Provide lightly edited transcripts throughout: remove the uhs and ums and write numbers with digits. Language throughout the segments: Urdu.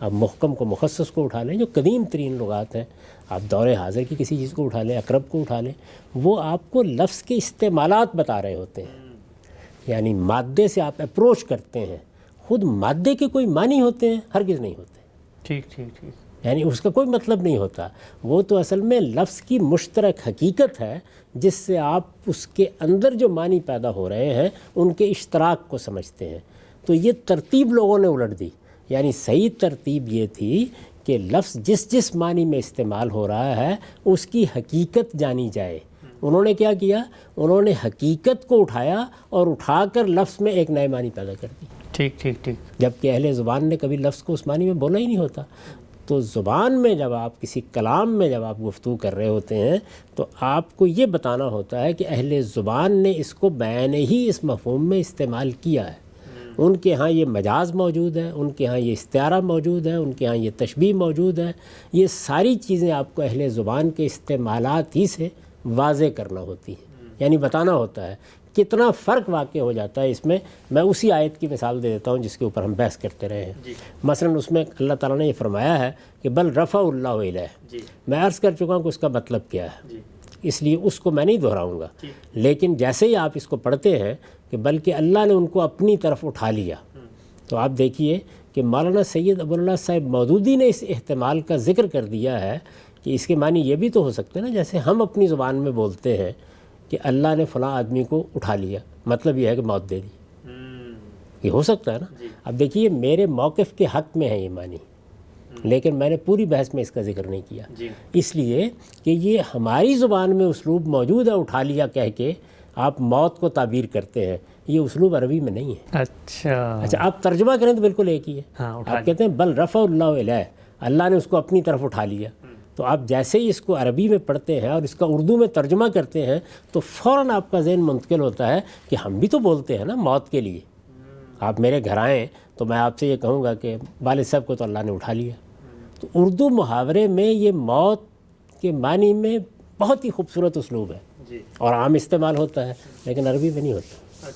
آپ محکم کو مخصص کو اٹھا لیں، جو قدیم ترین لغات ہیں، آپ دور حاضر کی کسی چیز کو اٹھا لیں، اقرب کو اٹھا لیں، وہ آپ کو لفظ کے استعمالات بتا رہے ہوتے ہیں۔ یعنی مادے سے آپ اپروچ کرتے ہیں، خود مادے کے کوئی معنی ہوتے ہیں؟ ہرگز نہیں ہوتے۔ ٹھیک ٹھیک ٹھیک، یعنی اس کا کوئی مطلب نہیں ہوتا، وہ تو اصل میں لفظ کی مشترک حقیقت ہے جس سے آپ اس کے اندر جو معنی پیدا ہو رہے ہیں ان کے اشتراک کو سمجھتے ہیں۔ تو یہ ترتیب لوگوں نے الٹ دی، یعنی صحیح ترتیب یہ تھی کہ لفظ جس معنی میں استعمال ہو رہا ہے اس کی حقیقت جانی جائے۔ انہوں نے کیا کیا؟ انہوں نے حقیقت کو اٹھایا اور اٹھا کر لفظ میں ایک نئے معنی پیدا کر دی۔ ٹھیک ٹھیک ٹھیک، جبکہ اہل زبان نے کبھی لفظ کو اس معنی میں بولا ہی نہیں ہوتا۔ تو زبان میں جب آپ کسی کلام میں جب آپ گفتگو کر رہے ہوتے ہیں تو آپ کو یہ بتانا ہوتا ہے کہ اہل زبان نے اس کو بیان ہی اس مفہوم میں استعمال کیا ہے۔ ان کے ہاں یہ مجاز موجود ہے، ان کے ہاں یہ استعارہ موجود ہے، ان کے ہاں یہ تشبیہ موجود ہے۔ یہ ساری چیزیں آپ کو اہل زبان کے استعمالات ہی سے واضح کرنا ہوتی ہیں، یعنی بتانا ہوتا ہے۔ کتنا فرق واقع ہو جاتا ہے اس میں، میں اسی آیت کی مثال دے دیتا ہوں جس کے اوپر ہم بحث کرتے رہے ہیں۔ مثلا اس میں اللہ تعالیٰ نے یہ فرمایا ہے کہ بل رفع اللہ الیہ، میں عرض کر چکا ہوں کہ اس کا مطلب کیا ہے، اس لیے اس کو میں نہیں دہراؤں گا، لیکن جیسے ہی آپ اس کو پڑھتے ہیں کہ بلکہ اللہ نے ان کو اپنی طرف اٹھا لیا، تو آپ دیکھیے کہ مولانا سید ابو اللہ صاحب مودودی نے اس احتمال کا ذکر کر دیا ہے کہ اس کے معنی یہ بھی تو ہو سکتے ہیں نا، جیسے ہم اپنی زبان میں بولتے ہیں کہ اللہ نے فلاں آدمی کو اٹھا لیا، مطلب یہ ہے کہ موت دے دی، یہ ہو سکتا ہے نا۔ اب دیکھیے میرے موقف کے حق میں ہے یہ معنی، لیکن میں نے پوری بحث میں اس کا ذکر نہیں کیا، اس لیے کہ یہ ہماری زبان میں اسلوب موجود ہے، اٹھا لیا کہہ کے آپ موت کو تعبیر کرتے ہیں، یہ اسلوب عربی میں نہیں ہے۔ اچھا آپ ترجمہ کریں تو بالکل ایک ہی ہے، آپ کہتے ہیں بل رفع اللہ الیہ، اللہ نے اس کو اپنی طرف اٹھا لیا۔ تو آپ جیسے ہی اس کو عربی میں پڑھتے ہیں اور اس کا اردو میں ترجمہ کرتے ہیں تو فوراً آپ کا ذہن منتقل ہوتا ہے کہ ہم بھی تو بولتے ہیں نا موت کے لیے۔ آپ میرے گھر آئیں تو میں آپ سے یہ کہوں گا کہ والد صاحب کو تو اللہ نے اٹھا لیا۔ تو اردو محاورے میں یہ موت کے معنی میں بہت ہی خوبصورت اسلوب ہے اور عام استعمال ہوتا ہے، لیکن عربی میں نہیں ہوتا۔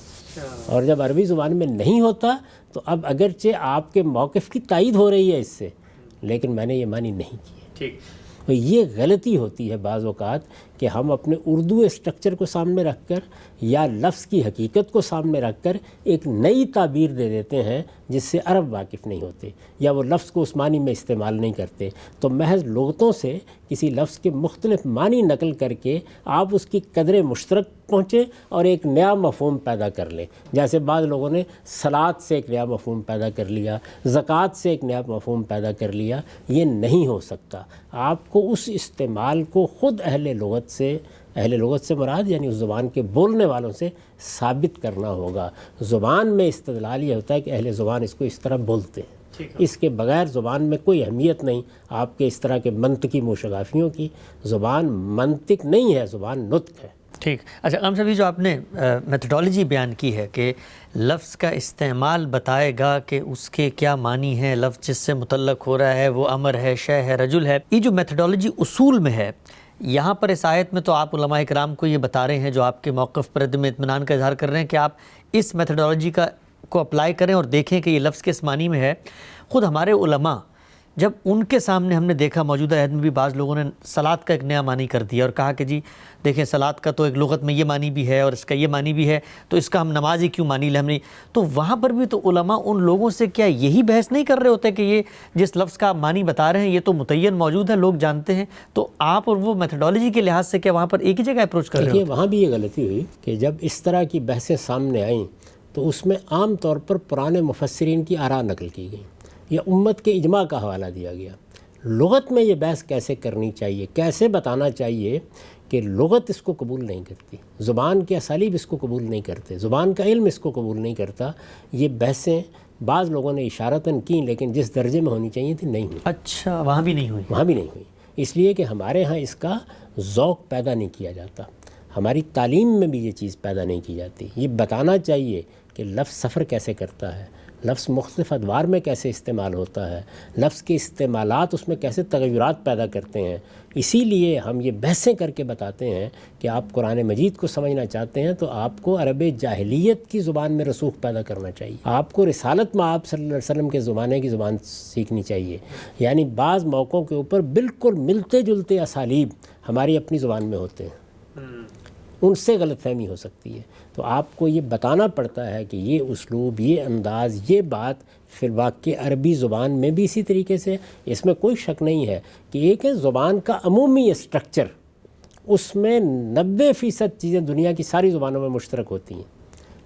اور جب عربی زبان میں نہیں ہوتا تو اب اگرچہ آپ کے موقف کی تائید ہو رہی ہے اس سے، لیکن میں نے یہ معنی نہیں کی۔ تو یہ غلطی ہوتی ہے بعض اوقات کہ ہم اپنے اردو اسٹرکچر کو سامنے رکھ کر یا لفظ کی حقیقت کو سامنے رکھ کر ایک نئی تعبیر دے دیتے ہیں جس سے عرب واقف نہیں ہوتے یا وہ لفظ کو اس معنی میں استعمال نہیں کرتے، تو محض لغتوں سے کسی لفظ کے مختلف معنی نقل کر کے آپ اس کی قدر مشترک پہنچیں اور ایک نیا مفہوم پیدا کر لیں۔ جیسے بعض لوگوں نے صلاۃ سے ایک نیا مفہوم پیدا کر لیا، زکوٰۃ سے ایک نیا مفہوم پیدا کر لیا، یہ نہیں ہو سکتا۔ آپ کو اس استعمال کو خود اہل لغت سے مراد یعنی اس زبان کے بولنے والوں سے ثابت کرنا ہوگا۔ زبان میں استدلال یہ ہوتا ہے کہ اہل زبان اس کو اس طرح بولتے ہیں، اس کے بغیر زبان میں کوئی اہمیت نہیں۔ آپ کے اس طرح کے منطقی موشگافیوں کی، زبان منطق نہیں ہے، زبان نطق ہے۔ ٹھیک۔ اچھا قام صاحب، جو آپ نے میتھڈالوجی بیان کی ہے کہ لفظ کا استعمال بتائے گا کہ اس کے کیا معنی ہیں، لفظ جس سے متعلق ہو رہا ہے وہ امر ہے، شے ہے، رجل ہے، یہ جو میتھڈالوجی اصول میں ہے، یہاں پر اس آیت میں تو آپ علماء کرام کو یہ بتا رہے ہیں جو آپ کے موقف پر عدم اطمینان کا اظہار کر رہے ہیں کہ آپ اس میتھڈالوجی کو اپلائی کریں اور دیکھیں کہ یہ لفظ کس معنی میں ہے۔ خود ہمارے علماء جب ان کے سامنے ہم نے دیکھا موجودہ عہد میں بھی بعض لوگوں نے صلاۃ کا ایک نیا معنی کر دیا اور کہا کہ جی دیکھیں صلاۃ کا تو ایک لغت میں یہ معنی بھی ہے اور اس کا یہ معنی بھی ہے، تو اس کا ہم نماز ہی کیوں مانی لیں ہم نہیں۔ تو وہاں پر بھی تو علماء ان لوگوں سے کیا یہی بحث نہیں کر رہے ہوتے کہ یہ جس لفظ کا معنی بتا رہے ہیں یہ تو متعین موجود ہے، لوگ جانتے ہیں، تو آپ اور وہ میتھڈالوجی کے لحاظ سے کیا وہاں پر ایک ہی جگہ اپروچ کر رہے ہیں؟ وہاں بھی یہ غلطی ہوئی کہ جب اس طرح کی بحثیں سامنے آئیں تو اس میں عام طور پر پرانے مفسرین کی آراء نقل کی گئیں یا امت کے اجماع کا حوالہ دیا گیا۔ لغت میں یہ بحث کیسے کرنی چاہیے، کیسے بتانا چاہیے کہ لغت اس کو قبول نہیں کرتی، زبان کے اسالیب اس کو قبول نہیں کرتے، زبان کا علم اس کو قبول نہیں کرتا، یہ بحثیں بعض لوگوں نے اشارتاً کیں لیکن جس درجے میں ہونی چاہیے تھی نہیں ہوئی۔ اچھا، وہاں بھی نہیں ہوئی؟ وہاں بھی نہیں ہوئی، اس لیے کہ ہمارے ہاں اس کا ذوق پیدا نہیں کیا جاتا، ہماری تعلیم میں بھی یہ چیز پیدا نہیں کی جاتی۔ یہ بتانا چاہیے کہ لفظ سفر کیسے کرتا ہے، لفظ مختلف ادوار میں کیسے استعمال ہوتا ہے، لفظ کے استعمالات اس میں کیسے تغیرات پیدا کرتے ہیں۔ اسی لیے ہم یہ بحثیں کر کے بتاتے ہیں کہ آپ قرآن مجید کو سمجھنا چاہتے ہیں تو آپ کو عرب جاہلیت کی زبان میں رسوخ پیدا کرنا چاہیے، آپ کو رسالت مآب صلی اللہ علیہ وسلم کے زمانے کی زبان سیکھنی چاہیے۔ یعنی بعض موقعوں کے اوپر بالکل ملتے جلتے اسالیب ہماری اپنی زبان میں ہوتے ہیں، ان سے غلط فہمی ہو سکتی ہے۔ تو آپ کو یہ بتانا پڑتا ہے کہ یہ اسلوب، یہ انداز، یہ بات فی الواقع عربی زبان میں بھی اسی طریقے سے، اس میں کوئی شک نہیں ہے کہ ایک ہے زبان کا عمومی اسٹرکچر، اس میں 90% چیزیں دنیا کی ساری زبانوں میں مشترک ہوتی ہیں،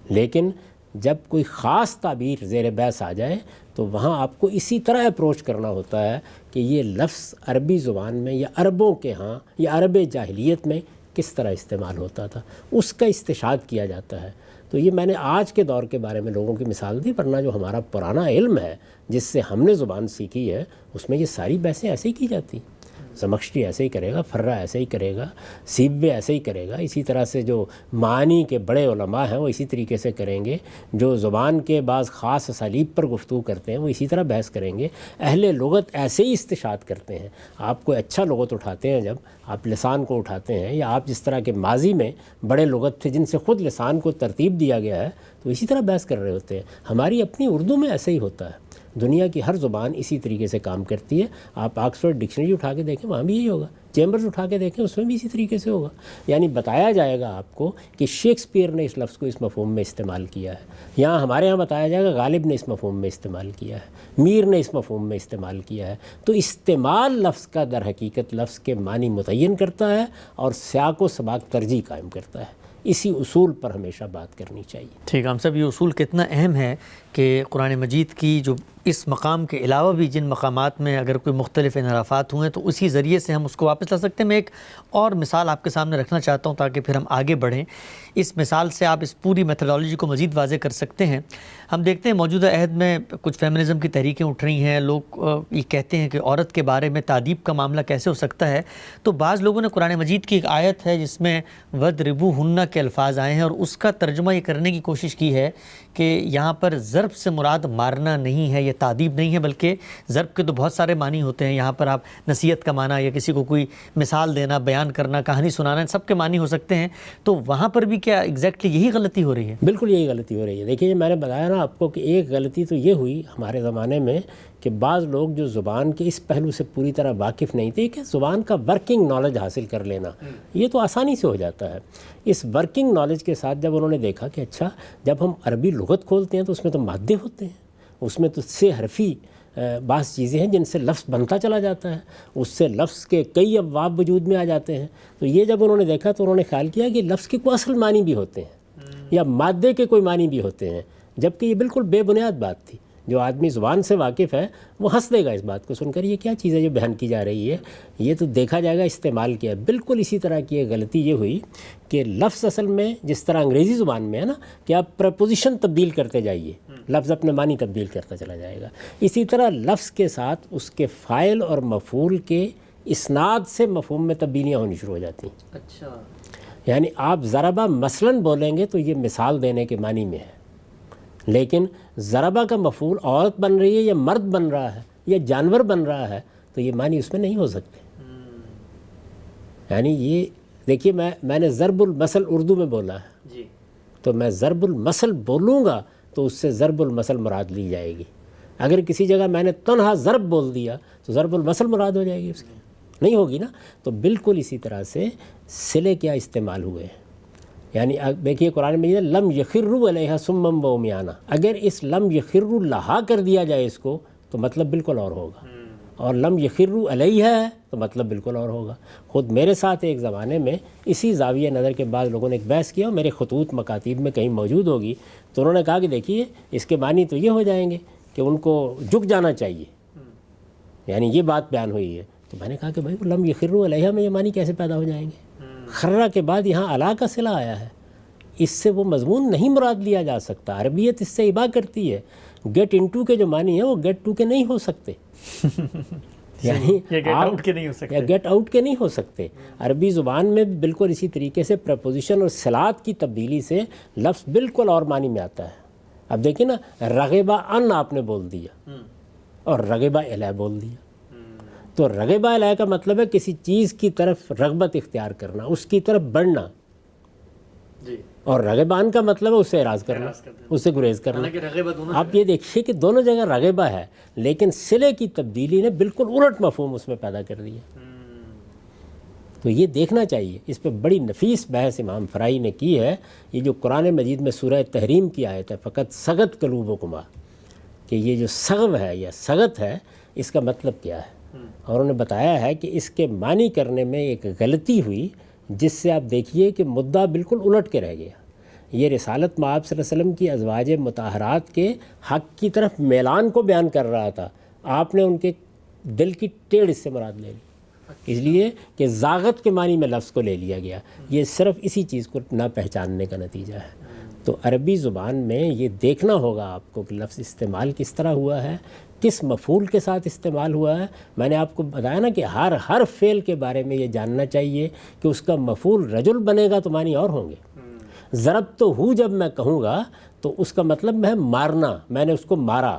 لیکن جب کوئی خاص تعبیر زیر بحث آ جائے تو وہاں آپ کو اسی طرح اپروچ کرنا ہوتا ہے کہ یہ لفظ عربی زبان میں یا عربوں کے ہاں یا عرب جاہلیت میں کس طرح استعمال ہوتا تھا، اس کا استشہاد کیا جاتا ہے۔ تو یہ میں نے آج کے دور کے بارے میں لوگوں کی مثال دی، ورنہ جو ہمارا پرانا علم ہے جس سے ہم نے زبان سیکھی ہے اس میں یہ ساری بحثیں ایسے ہی کی جاتی ہیں۔ زمخشری ایسے ہی کرے گا، فرہ ایسے ہی کرے گا، سیبوے ایسے ہی کرے گا، اسی طرح سے جو معانی کے بڑے علماء ہیں وہ اسی طریقے سے کریں گے، جو زبان کے بعض خاص اسالیب پر گفتگو کرتے ہیں وہ اسی طرح بحث کریں گے۔ اہل لغت ایسے ہی استشہاد کرتے ہیں۔ آپ کوئی اچھا لغت اٹھاتے ہیں، جب آپ لسان کو اٹھاتے ہیں، یا آپ جس طرح کے ماضی میں بڑے لغت تھے جن سے خود لسان کو ترتیب دیا گیا ہے، تو اسی طرح بحث کر رہے ہوتے ہیں۔ ہماری اپنی اردو میں ایسے ہی ہوتا ہے، دنیا کی ہر زبان اسی طریقے سے کام کرتی ہے۔ آپ آکسفورڈ ڈکشنری اٹھا کے دیکھیں، وہاں بھی یہی ہوگا، چیمبرز اٹھا کے دیکھیں، اس میں بھی اسی طریقے سے ہوگا۔ یعنی بتایا جائے گا آپ کو کہ شیکسپیئر نے اس لفظ کو اس مفہوم میں استعمال کیا ہے، یہاں ہمارے ہاں بتایا جائے گا غالب نے اس مفہوم میں استعمال کیا ہے، میر نے اس مفہوم میں استعمال کیا ہے۔ تو استعمال لفظ کا در حقیقت لفظ کے معنی متعین کرتا ہے اور سیاق و سباق ترجیح قائم کرتا ہے۔ اسی اصول پر ہمیشہ بات کرنی چاہیے۔ ٹھیک، ہم سب یہ اصول کتنا اہم ہے کہ قرآن مجید کی جو اس مقام کے علاوہ بھی جن مقامات میں اگر کوئی مختلف انحرافات ہوئے تو اسی ذریعے سے ہم اس کو واپس لا سکتے ہیں۔ میں ایک اور مثال آپ کے سامنے رکھنا چاہتا ہوں تاکہ پھر ہم آگے بڑھیں۔ اس مثال سے آپ اس پوری میتھڈالوجی کو مزید واضح کر سکتے ہیں۔ ہم دیکھتے ہیں موجودہ عہد میں کچھ فیمنزم کی تحریکیں اٹھ رہی ہیں، لوگ یہ کہتے ہیں کہ عورت کے بارے میں تعدیب کا معاملہ کیسے ہو سکتا ہے، تو بعض لوگوں نے قرآن مجید کی ایک آیت ہے جس میں وَضْرِبُوهُنَّ کے الفاظ آئے ہیں اور اس کا ترجمہ یہ کرنے کی کوشش کی ہے کہ یہاں پر ضرب سے مراد مارنا نہیں ہے، یہ تعدیب نہیں ہے، بلکہ ضرب کے تو بہت سارے معنی ہوتے ہیں۔ یہاں پر آپ نصیحت کا معنی یا کسی کو کوئی مثال دینا، بیان کرنا، کہانی سنانا، سب کے معنی ہو سکتے ہیں۔ تو وہاں پر بھی کیا ایگزیکٹلی یہی غلطی ہو رہی ہے؟ بالکل یہی غلطی ہو رہی ہے۔ دیکھیے میں نے بتایا نا آپ کو کہ ایک غلطی تو یہ ہوئی ہمارے زمانے میں کہ بعض لوگ جو زبان کے اس پہلو سے پوری طرح واقف نہیں تھے کہ زبان کا ورکنگ نالج حاصل کر لینا یہ تو آسانی سے ہو جاتا ہے۔ اس ورکنگ نالج کے ساتھ جب انہوں نے دیکھا کہ اچھا جب ہم عربی لغت کھولتے ہیں تو اس میں تو مادے ہوتے ہیں، اس میں تو سے حرفی بعض چیزیں ہیں جن سے لفظ بنتا چلا جاتا ہے، اس سے لفظ کے کئی ابواب وجود میں آ جاتے ہیں۔ تو یہ جب انہوں نے دیکھا تو انہوں نے خیال کیا کہ لفظ کے کوئی اصل معنی بھی ہوتے ہیں یا مادے کے کوئی معنی بھی ہوتے ہیں، جبکہ یہ بالکل بے بنیاد بات تھی۔ جو آدمی زبان سے واقف ہے وہ ہنس دے گا اس بات کو سن کر، یہ کیا چیز ہے جو بیان کی جا رہی ہے، یہ تو دیکھا جائے گا استعمال کیا ہے۔ بالکل اسی طرح کی ایک غلطی یہ ہوئی کہ لفظ اصل میں جس طرح انگریزی زبان میں ہے نا کہ آپ پریپوزیشن تبدیل کرتے جائیے، لفظ اپنے معنی تبدیل کرتا چلا جائے گا، اسی طرح لفظ کے ساتھ اس کے فاعل اور مفعول کے اسناد سے مفہوم میں تبدیلیاں ہونی شروع ہو جاتی ہیں۔ اچھا، یعنی آپ ضربہ مثلاً بولیں گے تو یہ مثال دینے کے معنی میں ہے، لیکن ضربہ کا مفعول عورت بن رہی ہے یا مرد بن رہا ہے یا جانور بن رہا ہے تو یہ معنی اس میں نہیں ہو سکتے۔ یعنی یہ دیکھیے میں نے ضرب المثل اردو میں بولا ہے جی، تو میں ضرب المثل بولوں گا تو اس سے ضرب المثل مراد لی جائے گی۔ اگر کسی جگہ میں نے تنہا ضرب بول دیا تو ضرب المثل مراد ہو جائے گی، اس کی نہیں ہوگی نا۔ تو بالکل اسی طرح سے صلے کیا استعمال ہوئے ہیں، یعنی دیکھیے قرآن میں یہ لم یخروا علیہا صما و عمیانا، اگر اس لم یخروا لہا کر دیا جائے اس کو تو مطلب بالکل اور ہوگا، اور لم یخروا علیہا ہے تو مطلب بالکل اور ہوگا۔ خود میرے ساتھ ایک زمانے میں اسی زاویہ نظر کے بعد لوگوں نے ایک بحث کیا، اور میرے خطوط مکاتیب میں کہیں موجود ہوگی، تو انہوں نے کہا کہ دیکھیے اس کے معنی تو یہ ہو جائیں گے کہ ان کو جھک جانا چاہیے، یعنی یہ بات بیان ہوئی ہے۔ تو میں نے کہا کہ بھائی لم یخروا علیہا میں یہ معنی کیسے پیدا ہو جائیں گے؟ خرہ کے بعد یہاں علا کا صلہ آیا ہے، اس سے وہ مضمون نہیں مراد لیا جا سکتا۔ عربیت اس سے اباح کرتی ہے، گیٹ انٹو کے جو معنی ہیں وہ گیٹ ٹو کے نہیں ہو سکتے، یعنی گیٹ آؤٹ کے نہیں ہو سکتے، یا گیٹ آؤٹ کے نہیں ہو سکتے۔ عربی زبان میں بالکل اسی طریقے سے پریپوزیشن اور صلات کی تبدیلی سے لفظ بالکل اور معنی میں آتا ہے، اب دیکھیں نا، رغبہ ان آپ نے بول دیا اور رغبہ الیہ بول دیا، تو رغبہ الیہ کا مطلب ہے کسی چیز کی طرف رغبت اختیار کرنا، اس کی طرف بڑھنا، اور رغبہ ان کا مطلب ہے اس سے اعراض کرنا، اس سے گریز کرنا۔ آپ یہ دیکھیے کہ دونوں جگہ رغبہ ہے، لیکن صلے کی تبدیلی نے بالکل الٹ مفہوم اس میں پیدا کر دیا۔ تو یہ دیکھنا چاہیے، اس پہ بڑی نفیس بحث امام فرائی نے کی ہے۔ یہ جو قرآن مجید میں سورہ تحریم کی آیت ہے، فقط سغت قلوبکما، کہ یہ جو سغو ہے یا سغت ہے، اس کا مطلب کیا ہے، اور انہوں نے بتایا ہے کہ اس کے معنی کرنے میں ایک غلطی ہوئی، جس سے آپ دیکھیے کہ مدعا بالکل الٹ کے رہ گیا۔ یہ رسالت مآب صلی اللہ علیہ وسلم کی ازواج مطہرات کے حق کی طرف میلان کو بیان کر رہا تھا، آپ نے ان کے دل کی ٹیڑھ اس سے مراد لے لی، اس لیے کہ زاغت کے معنی میں لفظ کو لے لیا گیا۔ یہ صرف اسی چیز کو نہ پہچاننے کا نتیجہ ہے۔ تو عربی زبان میں یہ دیکھنا ہوگا آپ کو کہ لفظ استعمال کس طرح ہوا ہے، کس مفعول کے ساتھ استعمال ہوا ہے۔ میں نے آپ کو بتایا نا کہ ہر فعل کے بارے میں یہ جاننا چاہیے کہ اس کا مفعول رجل بنے گا تو معنی اور ہوں گے۔ ضرب تو ہوں جب میں کہوں گا تو اس کا مطلب ہے مارنا، میں نے اس کو مارا،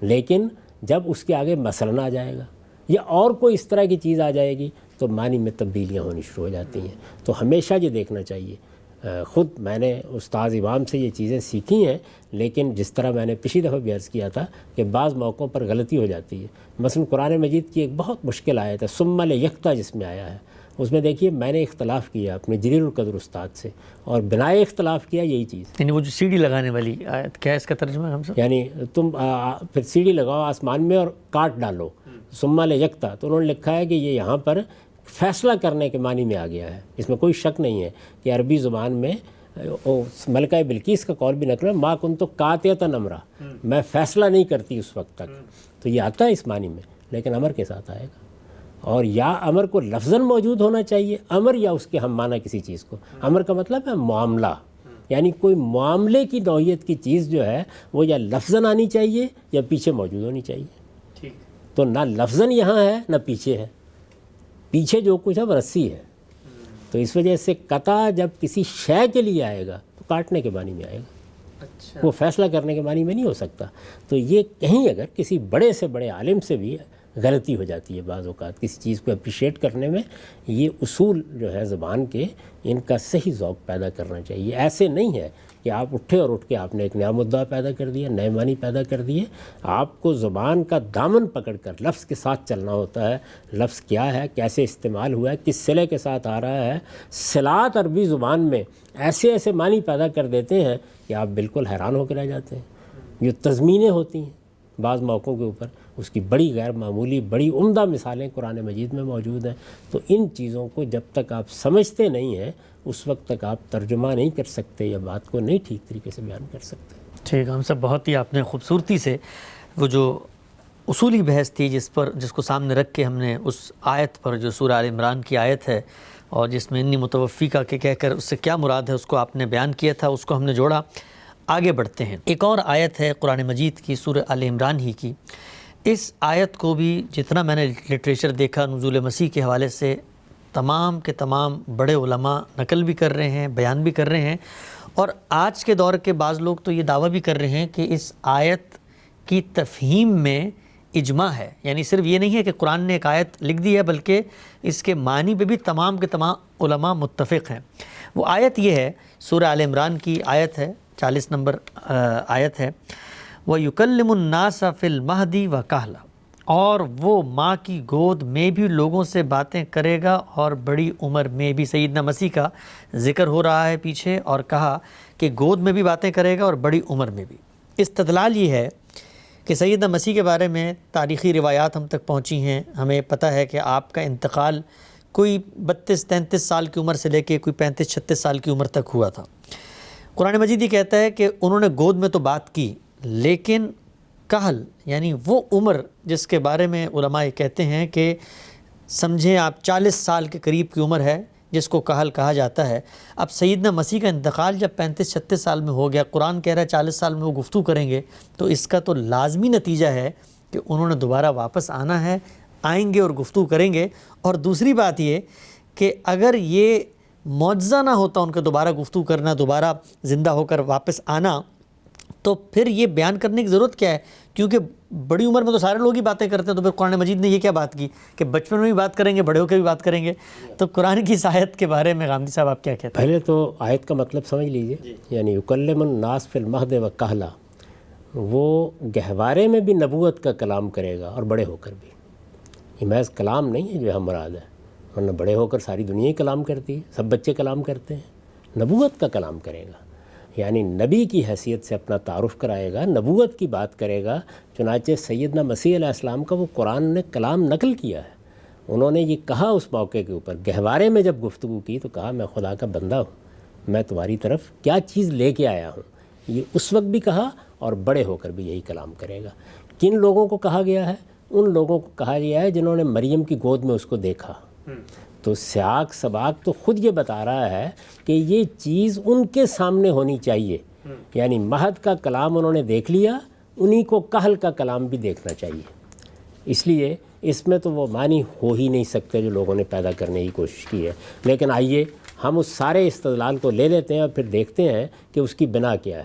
لیکن جب اس کے آگے مثلاً آ جائے گا یا اور کوئی اس طرح کی چیز آ جائے گی تو معنی میں تبدیلیاں ہونی شروع ہو جاتی ہیں۔ تو ہمیشہ یہ دیکھنا چاہیے۔ خود میں نے استاد امام سے یہ چیزیں سیکھی ہیں، لیکن جس طرح میں نے پچھلی دفعہ بھی عرض کیا تھا کہ بعض موقعوں پر غلطی ہو جاتی ہے۔ مثلا قرآن مجید کی ایک بہت مشکل آیت ہے ثم لیکتا، جس میں آیا ہے، اس میں دیکھیے میں نے اختلاف کیا اپنے جلیل القدر استاد سے، اور بنا اختلاف کیا یہی چیز، یعنی وہ جو سیڑھی لگانے والی آیت، کیا ہے اس کا ترجمہ ہم سب؟ یعنی تم پھر سیڑھی لگاؤ آسمان میں اور کاٹ ڈالو، ثم لیکتا، تو انہوں نے لکھا ہے کہ یہ یہاں پر فیصلہ کرنے کے معنی میں آ گیا ہے۔ اس میں کوئی شک نہیں ہے کہ عربی زبان میں ملکہ بلقیس کا قول بھی نقل ہے، ما کنت قاطعۃ امرا، میں فیصلہ نہیں کرتی اس وقت تک، تو یہ آتا ہے اس معنی میں، لیکن امر کے ساتھ آئے گا، اور یا امر کو لفظاً موجود ہونا چاہیے، امر یا اس کے ہم معنی کسی چیز کو۔ امر کا مطلب ہے معاملہ، یعنی کوئی معاملے کی نوعیت کی چیز جو ہے وہ یا لفظاً آنی چاہیے یا پیچھے موجود ہونی چاہیے۔ تو نہ لفظاً یہاں ہے نہ پیچھے ہے، پیچھے جو کچھ ہے وہ رسی ہے۔ تو اس وجہ سے قطع جب کسی شے کے لیے آئے گا تو کاٹنے کے معنی میں آئے گا، وہ فیصلہ کرنے کے معنی میں نہیں ہو سکتا۔ تو یہ کہیں اگر کسی بڑے سے بڑے عالم سے بھی غلطی ہو جاتی ہے بعض اوقات کسی چیز کو اپریشیٹ کرنے میں، یہ اصول جو ہے زبان کے، ان کا صحیح ذوق پیدا کرنا چاہیے۔ ایسے نہیں ہے کہ آپ اٹھے اور اٹھ کے آپ نے ایک نیا مدعا پیدا کر دیا، نئے معنی پیدا کر دیے۔ آپ کو زبان کا دامن پکڑ کر لفظ کے ساتھ چلنا ہوتا ہے، لفظ کیا ہے، کیسے استعمال ہوا ہے، کس صلے کے ساتھ آ رہا ہے۔ صلات عربی زبان میں ایسے ایسے معنی پیدا کر دیتے ہیں کہ آپ بالکل حیران ہو کے رہ جاتے ہیں۔ جو تضمینیں ہوتی ہیں بعض موقعوں کے اوپر، اس کی بڑی غیر معمولی، بڑی عمدہ مثالیں قرآن مجید میں موجود ہیں۔ تو ان چیزوں کو جب تک آپ سمجھتے نہیں ہیں اس وقت تک آپ ترجمہ نہیں کر سکتے یا بات کو نہیں ٹھیک طریقے سے بیان کر سکتے۔ ٹھیک، ہم سب بہت ہی آپ نے خوبصورتی سے وہ جو اصولی بحث تھی جس کو سامنے رکھ کے ہم نے اس آیت پر جو سورہ آل عمران کی آیت ہے اور جس میں انی متوفیکہ کے کہہ کر اس سے کیا مراد ہے اس کو آپ نے بیان کیا تھا، اس کو ہم نے جوڑا۔ آگے بڑھتے ہیں، ایک اور آیت ہے قرآن مجید کی سورہ آل عمران ہی کی۔ اس آیت کو بھی جتنا میں نے لٹریچر دیکھا نزول مسیح کے حوالے سے، تمام کے تمام بڑے علماء نقل بھی کر رہے ہیں، بیان بھی کر رہے ہیں، اور آج کے دور کے بعض لوگ تو یہ دعویٰ بھی کر رہے ہیں کہ اس آیت کی تفہیم میں اجماع ہے، یعنی صرف یہ نہیں ہے کہ قرآن نے ایک آیت لکھ دی ہے بلکہ اس کے معنی پہ بھی تمام کے تمام علماء متفق ہیں۔ وہ آیت یہ ہے، سورہ آل عمران کی آیت ہے، 40 نمبر آیت ہے، وَيُكَلِّمُ النَّاسَ فِي الْمَهْدِ وَكَهْلًا، اور وہ ماں کی گود میں بھی لوگوں سے باتیں کرے گا اور بڑی عمر میں بھی۔ سیدنا مسیح کا ذکر ہو رہا ہے پیچھے، اور کہا کہ گود میں بھی باتیں کرے گا اور بڑی عمر میں بھی۔ استدلال یہ ہے کہ سیدنا مسیح کے بارے میں تاریخی روایات ہم تک پہنچی ہیں، ہمیں پتہ ہے کہ آپ کا انتقال کوئی 32-33 سال کی عمر سے لے کے کوئی 35-36 سال کی عمر تک ہوا تھا۔ قرآن مجید یہ کہتا ہے کہ انہوں نے گود میں تو بات کی، لیکن کہل یعنی وہ عمر جس کے بارے میں علماء یہ کہتے ہیں کہ سمجھیں آپ 40 سال کے قریب کی عمر ہے جس کو کہل کہا جاتا ہے۔ اب سیدنا مسیح کا انتقال جب 35-36 سال میں ہو گیا، قرآن کہہ رہا ہے 40 سال میں وہ گفتگو کریں گے، تو اس کا تو لازمی نتیجہ ہے کہ انہوں نے دوبارہ واپس آنا ہے، آئیں گے اور گفتگو کریں گے۔ اور دوسری بات یہ کہ اگر یہ معجزہ نہ ہوتا ان کا دوبارہ گفتگو کرنا، دوبارہ زندہ ہو کر واپس آنا، تو پھر یہ بیان کرنے کی ضرورت کیا ہے؟ کیونکہ بڑی عمر میں تو سارے لوگ ہی باتیں کرتے ہیں، تو پھر قرآن مجید نے یہ کیا بات کی کہ بچپن میں بھی بات کریں گے، بڑے ہو کے بھی بات کریں گے؟ تو قرآن کی اس آیت کے بارے میں غامدی صاحب آپ کیا کہتے ہیں؟ پہلے تو آیت کا مطلب سمجھ لیجئے، یعنی یکلم الناس فی المہد و کہلا، وہ گہوارے میں بھی نبوت کا کلام کرے گا اور بڑے ہو کر بھی۔ یہ محض کلام نہیں ہے جو ہم مراد ہے، ورنہ بڑے ہو کر ساری دنیا ہی کلام کرتی ہے، سب بچے کلام کرتے ہیں۔ نبوت کا کلام کرے گا، یعنی نبی کی حیثیت سے اپنا تعارف کرائے گا، نبوت کی بات کرے گا۔ چنانچہ سیدنا مسیح علیہ السلام کا وہ قرآن نے کلام نقل کیا ہے۔ انہوں نے یہ کہا اس موقع کے اوپر، گہوارے میں جب گفتگو کی تو کہا میں خدا کا بندہ ہوں، میں تمہاری طرف کیا چیز لے کے آیا ہوں۔ یہ اس وقت بھی کہا اور بڑے ہو کر بھی یہی کلام کرے گا۔ کن لوگوں کو کہا گیا ہے؟ ان لوگوں کو کہا گیا ہے جنہوں نے مریم کی گود میں اس کو دیکھا۔ تو سیاق سباق تو خود یہ بتا رہا ہے کہ یہ چیز ان کے سامنے ہونی چاہیے، یعنی مہد کا کلام انہوں نے دیکھ لیا، انہی کو کہل کا کلام بھی دیکھنا چاہیے۔ اس لیے اس میں تو وہ معنی ہو ہی نہیں سکتے جو لوگوں نے پیدا کرنے کی کوشش کی ہے۔ لیکن آئیے ہم اس سارے استدلال کو لے لیتے ہیں اور پھر دیکھتے ہیں کہ اس کی بنا کیا ہے۔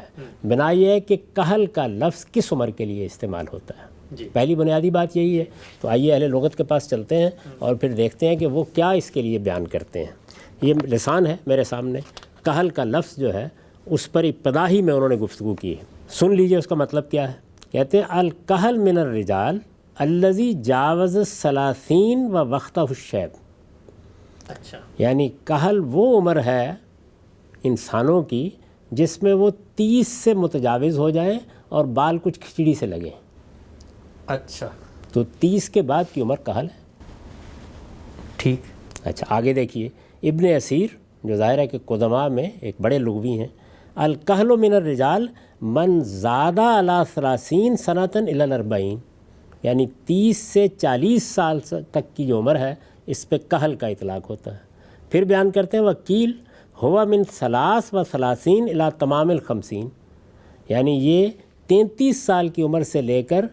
بنا یہ ہے کہ کہل کا لفظ کس عمر کے لیے استعمال ہوتا ہے، پہلی بنیادی بات یہی ہے۔ تو آئیے اہل لغت کے پاس چلتے ہیں اور پھر دیکھتے ہیں کہ وہ کیا اس کے لیے بیان کرتے ہیں۔ یہ لسان ہے میرے سامنے، کہل کا لفظ جو ہے اس پر ابتدا ہی میں انہوں نے گفتگو کی ہے۔ سن لیجئے اس کا مطلب کیا ہے۔ کہتے ہیں الکہل من الرجال الذی جاوز الثلاثین و وقتہ الشیب۔ اچھا، یعنی کہل وہ عمر ہے انسانوں کی جس میں وہ 30 سے متجاوز ہو جائیں اور بال کچھ کھچڑی سے لگیں۔ اچھا، تو 30 کے بعد کی عمر کہل ہے۔ ٹھیک۔ اچھا آگے دیکھیے، ابن اسیر جو ظاہر ہے کہ قدماء میں ایک بڑے لغوی ہیں، الکہل من الرجال من زادہ علی 30 سنۃ الی 40، یعنی 30 سے 40 سال تک کی جو عمر ہے اس پہ کہل کا اطلاق ہوتا ہے۔ پھر بیان کرتے ہیں وکیل ہوا من 33 الی تمام 50، یعنی یہ 33 سال کی عمر سے لے کر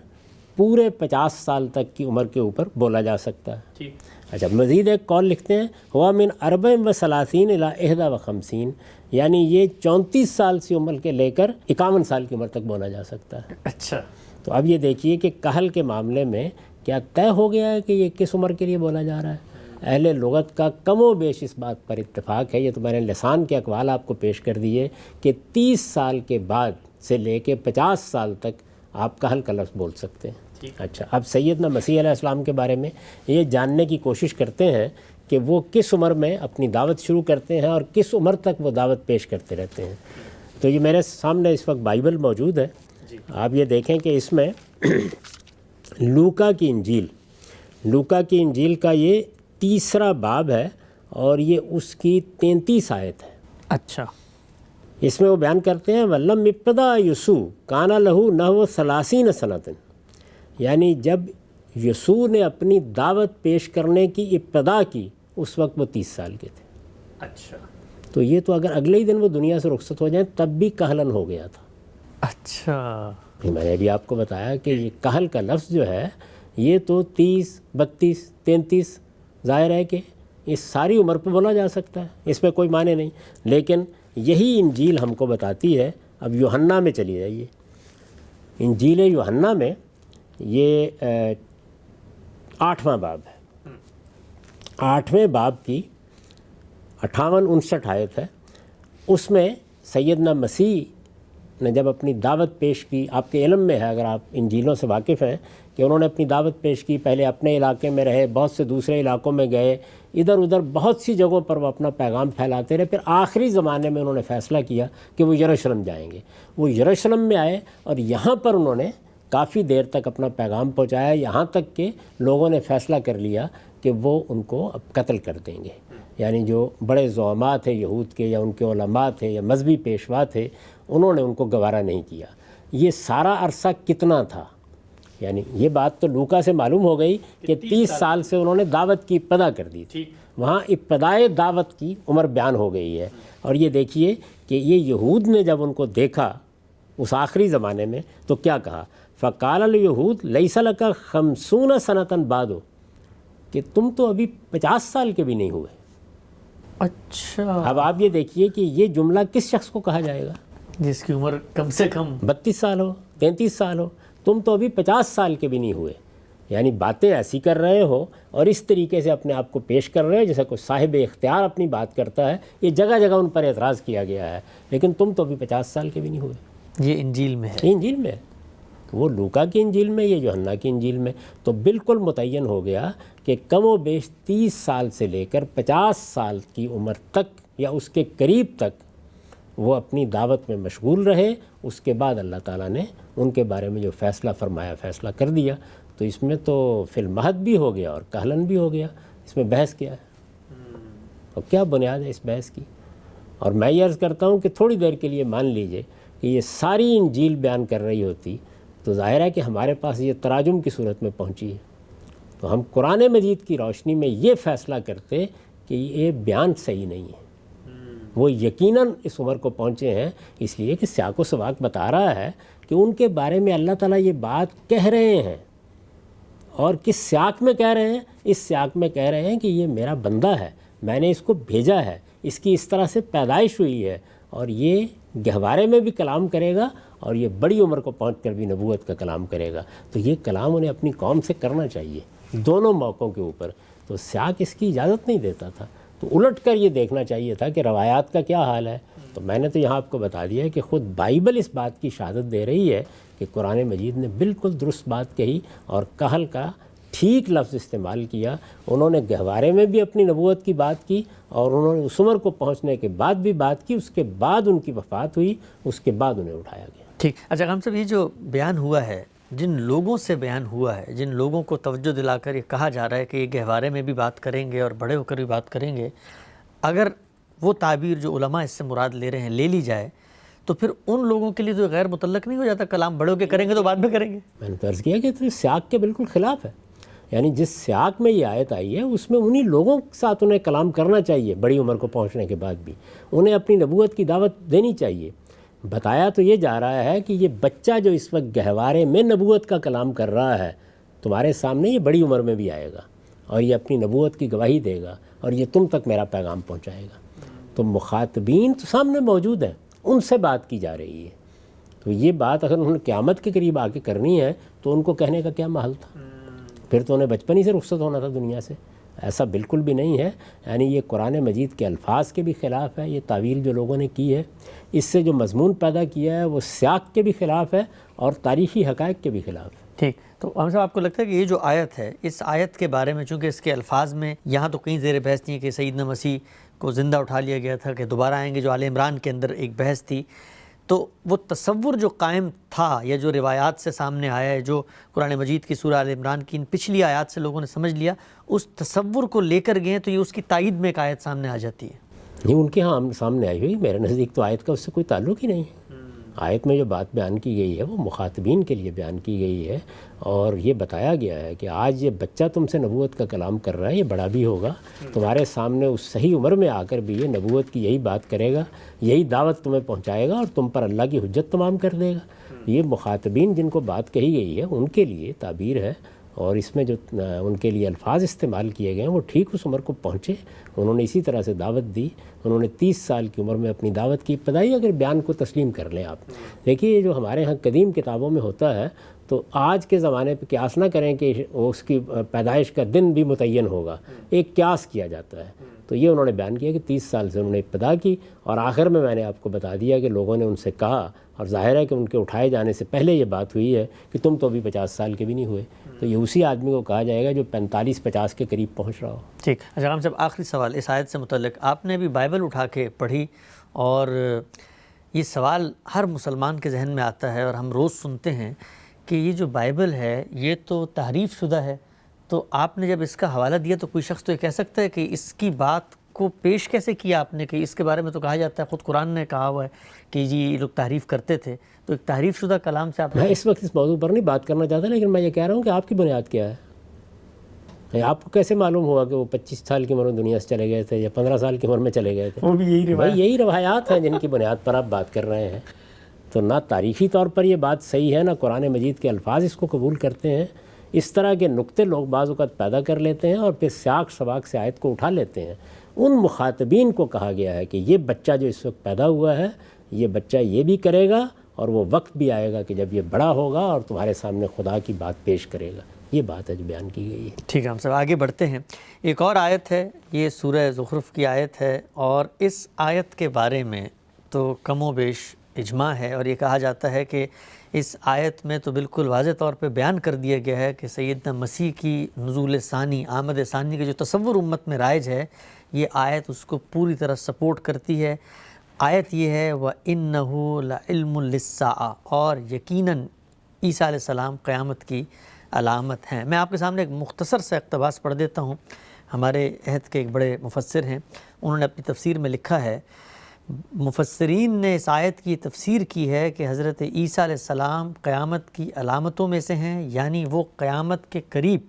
پورے 50 سال تک کی عمر کے اوپر بولا جا سکتا ہے۔ اچھا مزید ایک قول لکھتے ہیں ہوا من 34 الی 51، یعنی یہ 34 سال سے عمر کے لے کر 51 سال کی عمر تک بولا جا سکتا ہے۔ اچھا، تو اب یہ دیکھیے کہ کہل کے معاملے میں کیا طے ہو گیا ہے کہ یہ کس عمر کے لیے بولا جا رہا ہے۔ اہل لغت کا کم و بیش اس بات پر اتفاق ہے، یہ تو میں نے لسان کے اقوال آپ کو پیش کر دیے کہ 30 سال کے بعد سے لے کے 50 سال تک آپ کہل کا لفظ بول سکتے ہیں۔ اچھا اب سیدنا مسیح علیہ السلام کے بارے میں یہ جاننے کی کوشش کرتے ہیں کہ وہ کس عمر میں اپنی دعوت شروع کرتے ہیں اور کس عمر تک وہ دعوت پیش کرتے رہتے ہیں۔ تو یہ میرے سامنے اس وقت بائبل موجود ہے، آپ یہ دیکھیں کہ اس میں لوکا کی انجیل کا یہ 3 باب ہے اور یہ اس کی 33 آیت ہے۔ اچھا، اس میں وہ بیان کرتے ہیں وَلَمْ ابتدا یسوع کانا لہو نحو 30 سنۃ، یعنی جب یسوع نے اپنی دعوت پیش کرنے کی ابتدا کی اس وقت وہ 30 سال کے تھے۔ اچھا، تو یہ تو اگر اگلے ہی دن وہ دنیا سے رخصت ہو جائیں تب بھی کہلن ہو گیا تھا۔ اچھا، میں نے بھی آپ کو بتایا کہ یہ کہل کا لفظ جو ہے یہ تو 30 32 33 ظاہر ہے کہ اس ساری عمر پہ بولا جا سکتا ہے، اس میں کوئی معنی نہیں۔ لیکن یہی انجیل ہم کو بتاتی ہے، اب یوحنا میں چلی جائیے، انجیل یوحنا میں یہ 8واں باب ہے، 8ویں باب کی 58-59 آیت ہے۔ اس میں سیدنا مسیح نے جب اپنی دعوت پیش کی، آپ کے علم میں ہے اگر آپ انجیلوں سے واقف ہیں کہ انہوں نے اپنی دعوت پیش کی، پہلے اپنے علاقے میں رہے، بہت سے دوسرے علاقوں میں گئے، ادھر ادھر بہت سی جگہوں پر وہ اپنا پیغام پھیلاتے رہے، پھر آخری زمانے میں انہوں نے فیصلہ کیا کہ وہ یروشلم جائیں گے۔ وہ یروشلم میں آئے اور یہاں پر انہوں نے کافی دیر تک اپنا پیغام پہنچایا، یہاں تک کہ لوگوں نے فیصلہ کر لیا کہ وہ ان کو اب قتل کر دیں گے۔ یعنی جو بڑے زعماء تھے یہود کے یا ان کے علماء تھے یا مذہبی پیشوا تھے، انہوں نے ان کو گوارا نہیں کیا۔ یہ سارا عرصہ کتنا تھا؟ یعنی یہ بات تو لوکا سے معلوم ہو گئی کہ 30 سال سے انہوں نے دعوت کی ابتدا کر دی تھی، وہاں ابتدائے دعوت کی عمر بیان ہو گئی ہے۔ اور یہ دیکھیے کہ یہ یہود نے جب ان کو دیکھا اس آخری زمانے میں تو کیا کہا، فقال الیہود لیس لک 50 سنۃ بعد، کہ تم تو ابھی 50 سال کے بھی نہیں ہوئے۔ اچھا، اب آپ یہ دیکھیے کہ یہ جملہ کس شخص کو کہا جائے گا؟ جس کی عمر کم سے کم 32 سال ہو، 33 سال ہو، تم تو ابھی 50 سال کے بھی نہیں ہوئے، یعنی باتیں ایسی کر رہے ہو اور اس طریقے سے اپنے آپ کو پیش کر رہے ہو جیسا کوئی صاحب اختیار اپنی بات کرتا ہے. یہ جگہ جگہ ان پر اعتراض کیا گیا ہے، لیکن تم تو ابھی 50 سال کے بھی نہیں ہوئے. یہ انجیل میں ہے. یہ انجیل میں ہے، وہ لوکا کی انجیل میں، یہ یوحنا کی انجیل میں. تو بالکل متعین ہو گیا کہ کم و بیش 30 سال سے لے کر 50 سال کی عمر تک یا اس کے قریب تک وہ اپنی دعوت میں مشغول رہے. اس کے بعد اللہ تعالیٰ نے ان کے بارے میں جو فیصلہ فرمایا فیصلہ کر دیا. تو اس میں تو فی المہد بھی ہو گیا اور کہلن بھی ہو گیا. اس میں بحث کیا ہے اور کیا بنیاد ہے اس بحث کی؟ اور میں یہ عرض کرتا ہوں کہ تھوڑی دیر کے لیے مان لیجئے کہ یہ ساری انجیل بیان کر رہی ہوتی تو ظاہر ہے کہ ہمارے پاس یہ تراجم کی صورت میں پہنچی ہے. تو ہم قرآن مجید کی روشنی میں یہ فیصلہ کرتے کہ یہ بیان صحیح نہیں ہے. وہ یقیناً اس عمر کو پہنچے ہیں اس لیے کہ سیاق و سباق بتا رہا ہے کہ ان کے بارے میں اللہ تعالیٰ یہ بات کہہ رہے ہیں. اور کس سیاق میں کہہ رہے ہیں؟ اس سیاق میں کہہ رہے ہیں کہ یہ میرا بندہ ہے، میں نے اس کو بھیجا ہے، اس کی اس طرح سے پیدائش ہوئی ہے اور یہ گہوارے میں بھی کلام کرے گا اور یہ بڑی عمر کو پہنچ کر بھی نبوت کا کلام کرے گا. تو یہ کلام انہیں اپنی قوم سے کرنا چاہیے دونوں موقعوں کے اوپر. تو سیاق اس کی اجازت نہیں دیتا تھا. تو الٹ کر یہ دیکھنا چاہیے تھا کہ روایات کا کیا حال ہے. تو میں نے تو یہاں آپ کو بتا دیا ہے کہ خود بائبل اس بات کی شہادت دے رہی ہے کہ قرآن مجید نے بالکل درست بات کہی اور کہل کا ٹھیک لفظ استعمال کیا. انہوں نے گہوارے میں بھی اپنی نبوت کی بات کی اور انہوں نے اس عمر کو پہنچنے کے بعد بھی بات کی. اس کے بعد ان کی وفات ہوئی، اس کے بعد انہیں اٹھایا گیا. ٹھیک. اچھا غام صاحب، یہ جو بیان ہوا ہے، جن لوگوں سے بیان ہوا ہے، جن لوگوں کو توجہ دلا کر یہ کہا جا رہا ہے کہ یہ گہوارے میں بھی بات کریں گے اور بڑے ہو کر بھی بات کریں گے، اگر وہ تعبیر جو علماء اس سے مراد لے رہے ہیں لے لی جائے تو پھر ان لوگوں کے لیے تو غیر متعلق نہیں ہو جاتا؟ کلام بڑے ہو کے کریں گے تو بعد میں کریں گے. میں نے عرض کیا کہ سیاق کے بالکل خلاف ہے. یعنی جس سیاق میں یہ آیت آئی ہے اس میں انہی لوگوں کے ساتھ انہیں کلام کرنا چاہیے بڑی عمر کو پہنچنے کے بعد بھی. انہیں اپنی نبوت کی دعوت دینی چاہیے. بتایا تو یہ جا رہا ہے کہ یہ بچہ جو اس وقت گہوارے میں نبوت کا کلام کر رہا ہے تمہارے سامنے یہ بڑی عمر میں بھی آئے گا اور یہ اپنی نبوت کی گواہی دے گا اور یہ تم تک میرا پیغام پہنچائے گا. تو مخاطبین تو سامنے موجود ہیں، ان سے بات کی جا رہی ہے. تو یہ بات اگر انہوں نے قیامت کے قریب آ کے کرنی ہے تو ان کو کہنے کا کیا محل تھا؟ پھر تو انہیں بچپن ہی سے رخصت ہونا تھا دنیا سے. ایسا بالکل بھی نہیں ہے. یعنی یہ قرآن مجید کے الفاظ کے بھی خلاف ہے. یہ تعویل جو لوگوں نے کی ہے، اس سے جو مضمون پیدا کیا ہے وہ سیاق کے بھی خلاف ہے اور تاریخی حقائق کے بھی خلاف ہے. ٹھیک. تو ہم صاحب آپ کو لگتا ہے کہ یہ جو آیت ہے، اس آیت کے بارے میں چونکہ اس کے الفاظ میں یہاں تو کہیں زیر بحث نہیں ہے کہ سیدنا مسیح کو زندہ اٹھا لیا گیا تھا کہ دوبارہ آئیں گے، جو آل عمران کے اندر ایک بحث تھی، تو وہ تصور جو قائم تھا یا جو روایات سے سامنے آیا ہے، جو قرآن مجید کی سورہ آل عمران کی ان پچھلی آیات سے لوگوں نے سمجھ لیا، اس تصور کو لے کر گئے تو یہ اس کی تائید میں ایک آیت سامنے آ جاتی ہے. نہیں، ان کے ہاں سامنے آئی ہوئی. میرے نزدیک تو آیت کا اس سے کوئی تعلق ہی نہیں ہے. آیت میں جو بات بیان کی گئی ہے وہ مخاطبین کے لیے بیان کی گئی ہے اور یہ بتایا گیا ہے کہ آج یہ بچہ تم سے نبوت کا کلام کر رہا ہے، یہ بڑا بھی ہوگا، تمہارے سامنے اس صحیح عمر میں آ کر بھی یہ نبوت کی یہی بات کرے گا، یہی دعوت تمہیں پہنچائے گا اور تم پر اللہ کی حجت تمام کر دے گا. یہ مخاطبین جن کو بات کہی گئی ہے ان کے لیے تعبیر ہے اور اس میں جو ان کے لیے الفاظ استعمال کیے گئے ہیں وہ ٹھیک اس عمر کو پہنچے. انہوں نے اسی طرح سے دعوت دی. انہوں نے 30 سال کی عمر میں اپنی دعوت کی. ابتدائی اگر بیان کو تسلیم کر لیں آپ، دیکھیے یہ جو ہمارے ہاں قدیم کتابوں میں ہوتا ہے تو آج کے زمانے پہ قیاس نہ کریں کہ اس کی پیدائش کا دن بھی متعین ہوگا، ایک قیاس کیا جاتا ہے. تو یہ انہوں نے بیان کیا کہ 30 سال سے انہوں نے ابتدا کی اور آخر میں نے آپ کو بتا دیا کہ لوگوں نے ان سے کہا اور ظاہر ہے کہ ان کے اٹھائے جانے سے پہلے یہ بات ہوئی ہے کہ تم تو ابھی 50 سال کے بھی نہیں ہوئے. تو یہ اسی آدمی کو کہا جائے گا جو 45-50 کے قریب پہنچ رہا ہو. ٹھیک. اچھا غام صاحب، آخری سوال اس آیت سے متعلق. آپ نے ابھی بائبل اٹھا کے پڑھی اور یہ سوال ہر مسلمان کے ذہن میں آتا ہے اور ہم روز سنتے ہیں کہ یہ جو بائبل ہے یہ تو تحریف شدہ ہے. تو آپ نے جب اس کا حوالہ دیا تو کوئی شخص تو یہ کہہ سکتا ہے کہ اس کی بات کو پیش کیسے کیا آپ نے، کہ اس کے بارے میں تو کہا جاتا ہے، خود قرآن نے کہا ہوا ہے کہ جی یہ لوگ تحریف کرتے تھے. تو ایک تحریف شدہ کلام سے آپ میں اس وقت اس موضوع پر نہیں بات کرنا چاہتا، لیکن میں یہ کہہ رہا ہوں کہ آپ کی بنیاد کیا ہے؟ آپ کو کیسے معلوم ہوا کہ وہ 25 سال کی عمر میں دنیا سے چلے گئے تھے یا 15 سال کی عمر میں چلے گئے تھے؟ وہ بھی یہی روایات ہیں جن کی بنیاد پر آپ بات کر رہے ہیں. تو نہ تاریخی طور پر یہ بات صحیح ہے، نہ قرآن مجید کے الفاظ اس کو قبول کرتے ہیں. اس طرح کے نقطے لوگ بعض اوقات پیدا کر لیتے ہیں اور پھر سیاق سباق سے آیت کو اٹھا لیتے ہیں۔ ان مخاطبین کو کہا گیا ہے کہ یہ بچہ جو اس وقت پیدا ہوا ہے، یہ بچہ یہ بھی کرے گا، اور وہ وقت بھی آئے گا کہ جب یہ بڑا ہوگا اور تمہارے سامنے خدا کی بات پیش کرے گا۔ یہ بات ہے جو بیان کی گئی ہے۔ ٹھیک ہے، ہم سب آگے بڑھتے ہیں۔ ایک اور آیت ہے، یہ سورہ زخرف کی آیت ہے، اور اس آیت کے بارے میں تو کم و بیش اجماع ہے، اور یہ کہا جاتا ہے کہ اس آیت میں تو بالکل واضح طور پہ بیان کر دیا گیا ہے کہ سیدنا مسیح کی نزول ثانی، آمد ثانی کا جو تصور امت میں رائج ہے، یہ آیت اس کو پوری طرح سپورٹ کرتی ہے۔ آیت یہ ہے وَإِنَّهُ لَعِلْمٌ لِلسَّاعَةِ، اور یقیناً عیسیٰ علیہ السلام قیامت کی علامت ہیں۔ میں آپ کے سامنے ایک مختصر سا اقتباس پڑھ دیتا ہوں۔ ہمارے عہد کے ایک بڑے مفسر ہیں، انہوں نے اپنی تفسیر میں لکھا ہے، مفسرین نے اس آیت کی تفسیر کی ہے کہ حضرت عیسیٰ علیہ السلام قیامت کی علامتوں میں سے ہیں، یعنی وہ قیامت کے قریب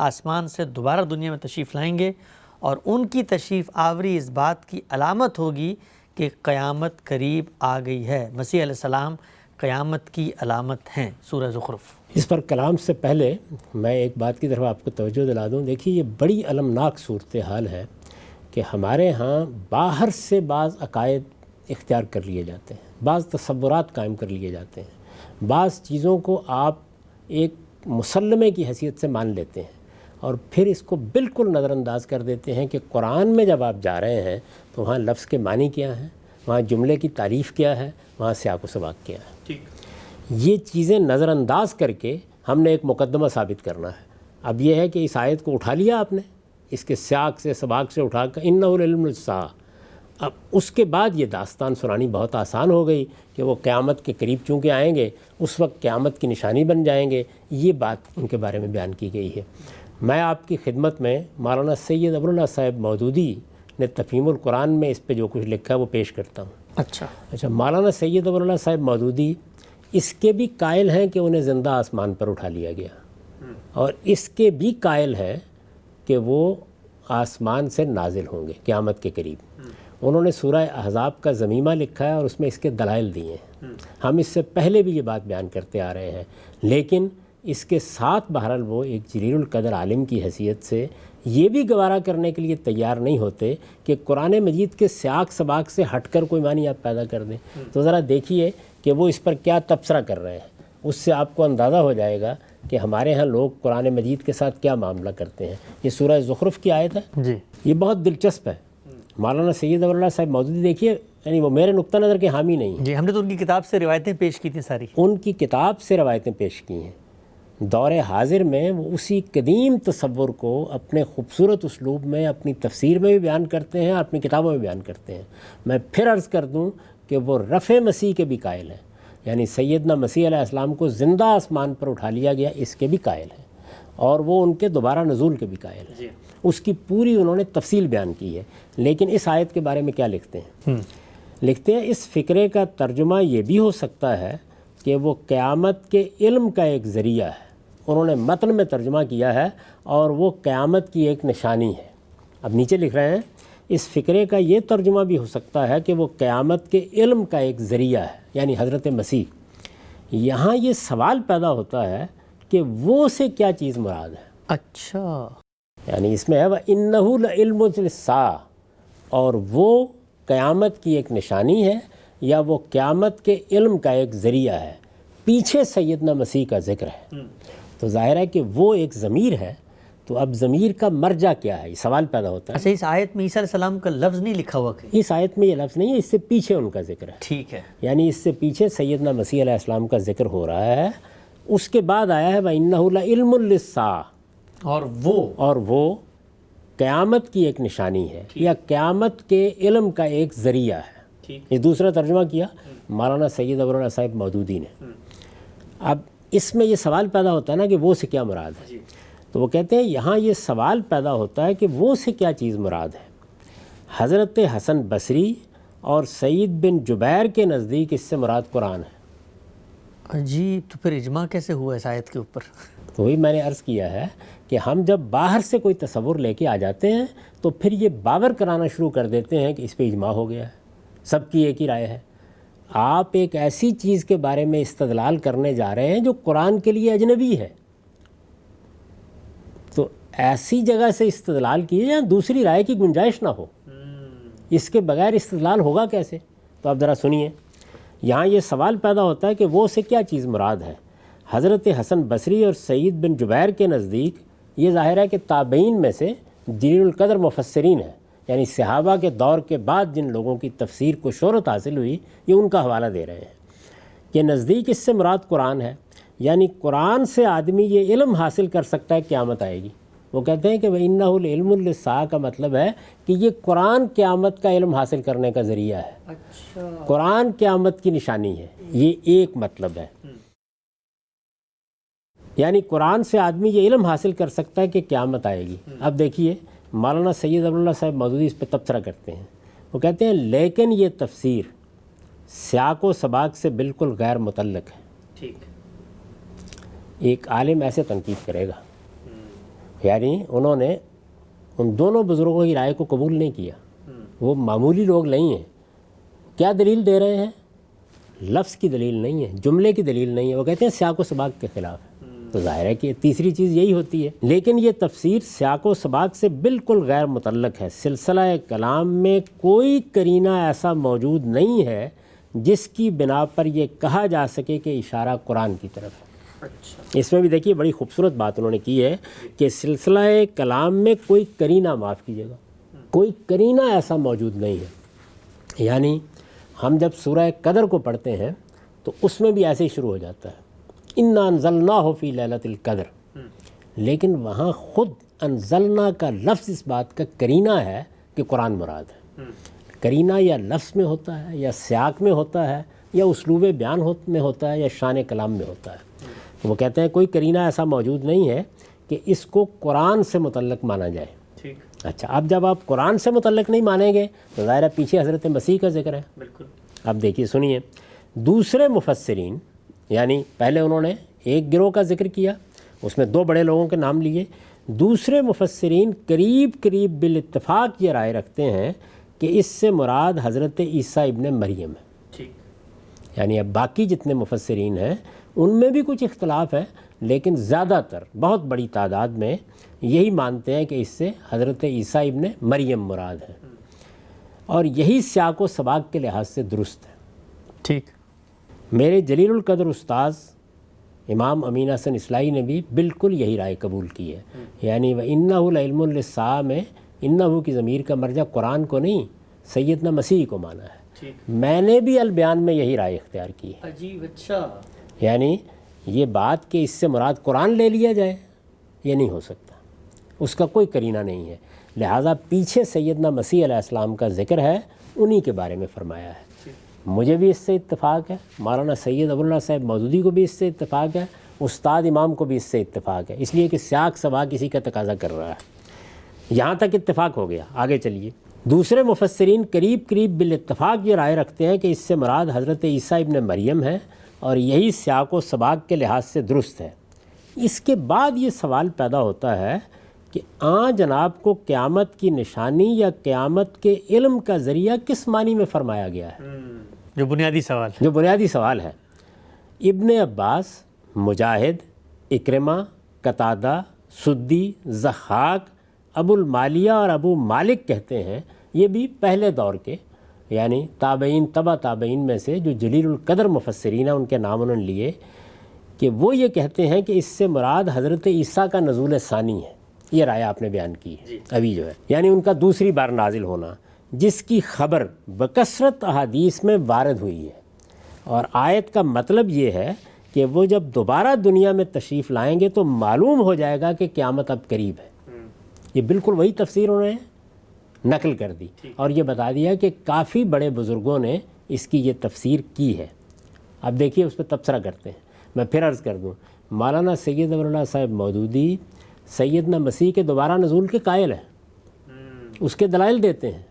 آسمان سے دوبارہ دنیا میں تشریف لائیں گے، اور ان کی تشریف آوری اس بات کی علامت ہوگی کہ قیامت قریب آ گئی ہے۔ مسیح علیہ السلام قیامت کی علامت ہیں۔ سورہ زخرف۔ اس پر کلام سے پہلے میں ایک بات کی طرف آپ کو توجہ دلا دوں۔ دیکھیے، یہ بڑی المناک صورتحال ہے کہ ہمارے ہاں باہر سے بعض عقائد اختیار کر لیے جاتے ہیں، بعض تصورات قائم کر لیے جاتے ہیں، بعض چیزوں کو آپ ایک مسلمے کی حیثیت سے مان لیتے ہیں، اور پھر اس کو بالکل نظر انداز کر دیتے ہیں کہ قرآن میں جب آپ جا رہے ہیں تو وہاں لفظ کے معنی کیا ہیں، وہاں جملے کی تعریف کیا ہے، وہاں سیاق و سباق کیا ہے۔ یہ چیزیں نظر انداز کر کے ہم نے ایک مقدمہ ثابت کرنا ہے۔ اب یہ ہے کہ اس آیت کو اٹھا لیا آپ نے، اس کے سیاق سے سباق سے اٹھا کر انہ العلم للساعہ، اب اس کے بعد یہ داستان سنانی بہت آسان ہو گئی کہ وہ قیامت کے قریب چونکہ آئیں گے، اس وقت قیامت کی نشانی بن جائیں گے۔ یہ بات ان کے بارے میں بیان کی گئی ہے۔ میں آپ کی خدمت میں مولانا سید ابواللہ صاحب مودودی نے تفہیم القرآن میں اس پہ جو کچھ لکھا ہے وہ پیش کرتا ہوں۔ اچھا، مولانا سید ابواللہ صاحب مودودی اس کے بھی قائل ہیں کہ انہیں زندہ آسمان پر اٹھا لیا گیا، اور اس کے بھی قائل ہیں کہ وہ آسمان سے نازل ہوں گے قیامت کے قریب۔ انہوں نے سورہ احزاب کا ضمیمہ لکھا ہے اور اس میں اس کے دلائل دیے ہیں۔ ہم اس سے پہلے بھی یہ بات بیان کرتے آ رہے ہیں، لیکن اس کے ساتھ بہرحال وہ ایک جلیل القدر عالم کی حیثیت سے یہ بھی گوارا کرنے کے لیے تیار نہیں ہوتے کہ قرآن مجید کے سیاق سباق سے ہٹ کر کوئی معنی آپ پیدا کر دیں۔ تو ذرا دیکھیے کہ وہ اس پر کیا تبصرہ کر رہے ہیں، اس سے آپ کو اندازہ ہو جائے گا کہ ہمارے ہاں لوگ قرآن مجید کے ساتھ کیا معاملہ کرتے ہیں۔ یہ سورہ زخرف کی آیت ہے جی، یہ بہت دلچسپ ہے۔ مولانا سید ابواللہ صاحب مودودی دیکھیے، یعنی وہ میرے نقطہ نظر کے حامی نہیں ہیں، جی، ہم نے تو ان کی کتاب سے روایتیں پیش کی تھیں ساری۔ ان کی کتاب سے روایتیں پیش کی ہیں۔ دور حاضر میں وہ اسی قدیم تصور کو اپنے خوبصورت اسلوب میں اپنی تفسیر میں بھی بیان کرتے ہیں، اپنی کتابوں میں بیان کرتے ہیں۔ میں پھر عرض کر دوں کہ وہ رفع مسیح کے بھی قائل ہیں، یعنی سیدنا مسیح علیہ السلام کو زندہ آسمان پر اٹھا لیا گیا، اس کے بھی قائل ہیں، اور وہ ان کے دوبارہ نزول کے بھی قائل ہیں۔ اس کی پوری انہوں نے تفصیل بیان کی ہے۔ لیکن اس آیت کے بارے میں کیا لکھتے ہیں؟ لکھتے ہیں اس فکرے کا ترجمہ یہ بھی ہو سکتا ہے کہ وہ قیامت کے علم کا ایک ذریعہ ہے۔ انہوں نے متن میں ترجمہ کیا ہے، اور وہ قیامت کی ایک نشانی ہے۔ اب نیچے لکھ رہے ہیں اس فکرے کا یہ ترجمہ بھی ہو سکتا ہے کہ وہ قیامت کے علم کا ایک ذریعہ ہے، یعنی حضرت مسیح۔ یہاں یہ سوال پیدا ہوتا ہے کہ وہ سے کیا چیز مراد ہے؟ اچھا، یعنی اس میں ہے وَإِنَّهُ لَعِلْمٌ لِلسَّاعَةِ، اور وہ قیامت کی ایک نشانی ہے یا وہ قیامت کے علم کا ایک ذریعہ ہے۔ پیچھے سیدنا مسیح کا ذکر ہے، تو ظاہر ہے کہ وہ ایک ضمیر ہے، تو اب ضمیر کا مرجع کیا ہے، یہ سوال پیدا ہوتا ہے۔ اچھا، اس آیت میں عیسیٰ علیہ السلام کا لفظ نہیں لکھا ہوا کہ؟ اس آیت میں یہ لفظ نہیں ہے، اس سے پیچھے ان کا ذکر ہے۔ ٹھیک ہے، یعنی اس سے پیچھے سیدنا مسیح علیہ السلام کا ذکر ہو رہا ہے، اس کے بعد آیا ہے وَإِنَّهُ لَعِلْمٌ لِلسَّاعَةِ، اور وہ قیامت کی ایک نشانی ہے یا قیامت کے علم کا ایک ذریعہ ہے۔ یہ دوسرا ترجمہ کیا مولانا سید ابواللہ صاحب مودودی نے۔ اب اس میں یہ سوال پیدا ہوتا ہے نا کہ وہ سے کیا مراد ہے، تو وہ کہتے ہیں یہاں یہ سوال پیدا ہوتا ہے کہ وہ سے کیا چیز مراد ہے۔ حضرت حسن بصری اور سعید بن جبیر کے نزدیک اس سے مراد قرآن ہے۔ عجیب، تو پھر اجماع کیسے ہوا اس آیت کے اوپر؟ تو وہی میں نے عرض کیا ہے کہ ہم جب باہر سے کوئی تصور لے کے آ جاتے ہیں تو پھر یہ باور کرانا شروع کر دیتے ہیں کہ اس پہ اجماع ہو گیا ہے، سب کی ایک ہی رائے ہے۔ آپ ایک ایسی چیز کے بارے میں استدلال کرنے جا رہے ہیں جو قرآن کے لیے اجنبی ہے، ایسی جگہ سے استدلال کیے جہاں دوسری رائے کی گنجائش نہ ہو. اس کے بغیر استدلال ہوگا کیسے؟ تو آپ ذرا سنیے. یہاں یہ سوال پیدا ہوتا ہے کہ وہ سے کیا چیز مراد ہے. حضرت حسن بصری اور سعید بن جبیر کے نزدیک یہ ظاہر ہے کہ تابعین میں سے جلیل القدر مفسرین ہیں، یعنی صحابہ کے دور کے بعد جن لوگوں کی تفسیر کو شہرت حاصل ہوئی، یہ ان کا حوالہ دے رہے ہیں کہ نزدیک اس سے مراد قرآن ہے، یعنی قرآن سے آدمی یہ علم حاصل کر سکتا ہے قیامت آئے گی. وہ کہتے ہیں کہ وَإِنَّهُ الْعِلْمُ لِلسَّاعَةِ کا مطلب ہے کہ یہ قرآن قیامت کا علم حاصل کرنے کا ذریعہ ہے. اچھا، قرآن قیامت کی نشانی ہے، یہ ایک مطلب ہے. یعنی قرآن سے آدمی یہ علم حاصل کر سکتا ہے کہ قیامت آئے گی. اب دیکھیے مولانا سید ابواللہ صاحب مودودی اس پہ تبصرہ کرتے ہیں. وہ کہتے ہیں لیکن یہ تفسیر سیاق و سباق سے بالکل غیر متعلق ہے. ٹھیک. ایک عالم ایسے تنقید کرے گا، یعنی انہوں نے ان دونوں بزرگوں کی رائے کو قبول نہیں کیا. وہ معمولی لوگ نہیں ہیں. کیا دلیل دے رہے ہیں؟ لفظ کی دلیل نہیں ہے، جملے کی دلیل نہیں ہے. وہ کہتے ہیں سیاق و سباق کے خلاف ہے. تو ظاہر ہے کہ تیسری چیز یہی ہوتی ہے. لیکن یہ تفسیر سیاق و سباق سے بالکل غیر متعلق ہے. سلسلہ کلام میں کوئی قرینہ ایسا موجود نہیں ہے جس کی بنا پر یہ کہا جا سکے کہ اشارہ قرآن کی طرف ہے. اچھا، اس میں بھی دیکھیے بڑی خوبصورت بات انہوں نے کی ہے کہ سلسلہ کلام میں کوئی قرینہ، معاف کیجیے گا، کوئی قرینہ ایسا موجود نہیں ہے. یعنی ہم جب سورہ قدر کو پڑھتے ہیں تو اس میں بھی ایسے ہی شروع ہو جاتا ہے اِنَّا أَنزَلْنَاهُ فِي لَيْلَةِ الْقَدْرِ، لیکن وہاں خود انزلنا کا لفظ اس بات کا قرینہ ہے کہ قرآن مراد ہے. قرینہ یا لفظ میں ہوتا ہے، یا سیاق میں ہوتا ہے، یا اسلوب بیان میں ہوتا ہے، یا شان کلام میں ہوتا ہے. وہ کہتے ہیں کوئی قرینہ ایسا موجود نہیں ہے کہ اس کو قرآن سے متعلق مانا جائے. ٹھیک. اچھا، اب جب آپ قرآن سے متعلق نہیں مانیں گے تو ظاہر ہے پیچھے حضرت مسیح کا ذکر ہے. بالکل. اب دیکھیے سنیے، دوسرے مفسرین، یعنی پہلے انہوں نے ایک گروہ کا ذکر کیا، اس میں دو بڑے لوگوں کے نام لیے. دوسرے مفسرین قریب بالاتفاق یہ رائے رکھتے ہیں کہ اس سے مراد حضرت عیسیٰ ابن مریم ہے. ٹھیک. یعنی اب باقی جتنے مفسرین ہیں ان میں بھی کچھ اختلاف ہے، لیکن زیادہ تر بہت بڑی تعداد میں یہی مانتے ہیں کہ اس سے حضرت عیسیٰ ابن مریم مراد ہے، اور یہی سیاق و سباق کے لحاظ سے درست ہے. ٹھیک. میرے جلیل القدر استاذ امام امین حسن اصلاحی نے بھی بالکل یہی رائے قبول کی ہے. یعنی وَإِنَّهُ لَعِلْمٌ لِلسَّاعَةِ میں انہو کی ضمیر کا مرجع قرآن کو نہیں، سیدنا مسیح کو مانا ہے. ٹھیک. میں نے بھی البیان میں یہی رائے اختیار کی ہے. عجیب. اچھا. یعنی یہ بات کہ اس سے مراد قرآن لے لیا جائے، یہ نہیں ہو سکتا، اس کا کوئی قرینہ نہیں ہے. لہٰذا پیچھے سیدنا مسیح علیہ السلام کا ذکر ہے، انہی کے بارے میں فرمایا ہے. مجھے بھی اس سے اتفاق ہے، مولانا سید ابواللہ صاحب مودودی کو بھی اس سے اتفاق ہے، استاد امام کو بھی اس سے اتفاق ہے، اس لیے کہ سیاق سباق اسی کا تقاضا کر رہا ہے. یہاں تک اتفاق ہو گیا. آگے چلیے. دوسرے مفسرین قریب بالاتفاق یہ رائے رکھتے ہیں کہ اس سے مراد حضرت عیسیٰ ابن مریم ہے، اور یہی سیاق و سباق کے لحاظ سے درست ہے. اس کے بعد یہ سوال پیدا ہوتا ہے کہ جناب کو قیامت کی نشانی یا قیامت کے علم کا ذریعہ کس معنی میں فرمایا گیا ہے؟ جو بنیادی سوال ہے. ابن عباس، مجاہد، اکرمہ، قتادہ، سدی، ضحاک، ابو المالیہ اور ابو مالک کہتے ہیں، یہ بھی پہلے دور کے یعنی تابعین تبع تابعین میں سے جو جلیل القدر مفسرین ہیں، ان کے نام انہوں نے لیے، کہ وہ یہ کہتے ہیں کہ اس سے مراد حضرت عیسیٰ کا نزول ثانی ہے. یہ رائے آپ نے بیان کی ہے ابھی جو ہے، یعنی ان کا دوسری بار نازل ہونا، جس کی خبر بکثرت احادیث میں وارد ہوئی ہے. اور آیت کا مطلب یہ ہے کہ وہ جب دوبارہ دنیا میں تشریف لائیں گے تو معلوم ہو جائے گا کہ قیامت اب قریب ہے. یہ بالکل وہی تفسیر انہوں نے نقل کر دی، اور یہ بتا دیا کہ کافی بڑے بزرگوں نے اس کی یہ تفسیر کی ہے. اب دیکھیے اس پہ تبصرہ کرتے ہیں. میں پھر عرض کر دوں، مولانا سید ابواللہ صاحب مودودی سیدنا مسیح کے دوبارہ نزول کے قائل ہیں، اس کے دلائل دیتے ہیں،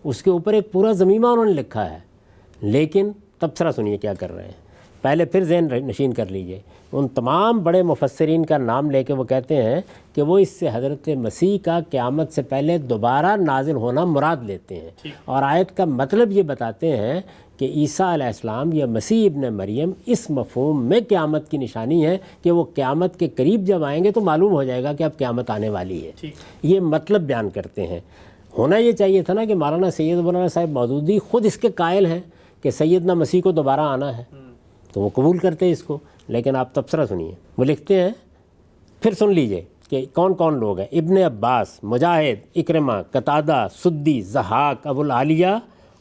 اس کے اوپر ایک پورا ضمیمہ انہوں نے لکھا ہے. لیکن تبصرہ سنیے کیا کر رہے ہیں. پہلے پھر ذہن نشین کر لیجئے. ان تمام بڑے مفسرین کا نام لے کے وہ کہتے ہیں کہ وہ اس سے حضرت مسیح کا قیامت سے پہلے دوبارہ نازل ہونا مراد لیتے ہیں، اور آیت کا مطلب یہ بتاتے ہیں کہ عیسیٰ علیہ السلام یا مسیح ابن مریم اس مفہوم میں قیامت کی نشانی ہے کہ وہ قیامت کے قریب جب آئیں گے تو معلوم ہو جائے گا کہ اب قیامت آنے والی ہے. یہ مطلب بیان کرتے ہیں. ہونا یہ چاہیے تھا نا کہ مولانا سید مولانا صاحب مودودی خود اس کے قائل ہیں کہ سیدنا مسیح کو دوبارہ آنا ہے، تو وہ قبول کرتے ہیں اس کو. لیکن آپ تبصرہ سنیے، وہ لکھتے ہیں، پھر سن لیجئے کہ کون کون لوگ ہیں. ابن عباس، مجاہد، اکرمہ، قتادہ، سدی، ضحاک، ابو العالیہ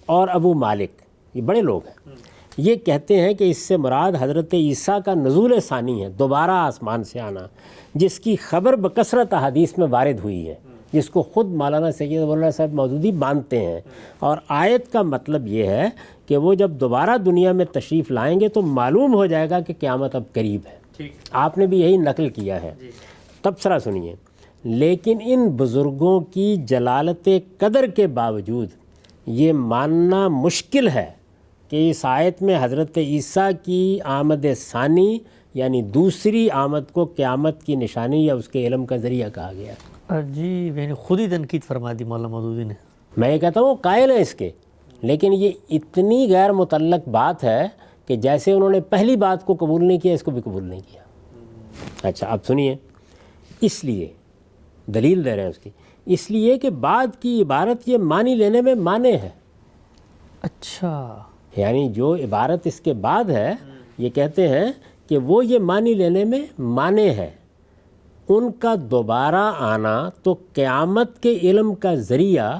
اور ابو مالک، یہ بڑے لوگ ہیں. یہ کہتے ہیں کہ اس سے مراد حضرت عیسیٰ کا نزول ثانی ہے، دوبارہ آسمان سے آنا، جس کی خبر بکثرت احادیث میں وارد ہوئی ہے، جس کو خود مولانا سید مولانا صاحب مودودی مانتے ہیں. اور آیت کا مطلب یہ ہے کہ وہ جب دوبارہ دنیا میں تشریف لائیں گے تو معلوم ہو جائے گا کہ قیامت اب قریب ہے. آپ نے بھی یہی نقل کیا ہے. تبصرہ سنیے، لیکن ان بزرگوں کی جلالت قدر کے باوجود یہ ماننا مشکل ہے کہ اس آیت میں حضرت عیسیٰ کی آمد ثانی یعنی دوسری آمد کو قیامت کی نشانی یا اس کے علم کا ذریعہ کہا گیا ہے. جی میں نے خود ہی تنقید فرما دی مولانا مودودی نے. میں یہ کہتا ہوں قائل ہیں اس کے، لیکن یہ اتنی غیر متعلق بات ہے کہ جیسے انہوں نے پہلی بات کو قبول نہیں کیا، اس کو بھی قبول نہیں کیا. اچھا اب سنیے، اس لیے دلیل دے رہے ہیں اس کی، اس لیے کہ بعد کی عبارت یہ معنی لینے میں مانے ہے. اچھا، یعنی جو عبارت اس کے بعد ہے یہ کہتے ہیں کہ وہ یہ معنی لینے میں مانے ہے. ان کا دوبارہ آنا تو قیامت کے علم کا ذریعہ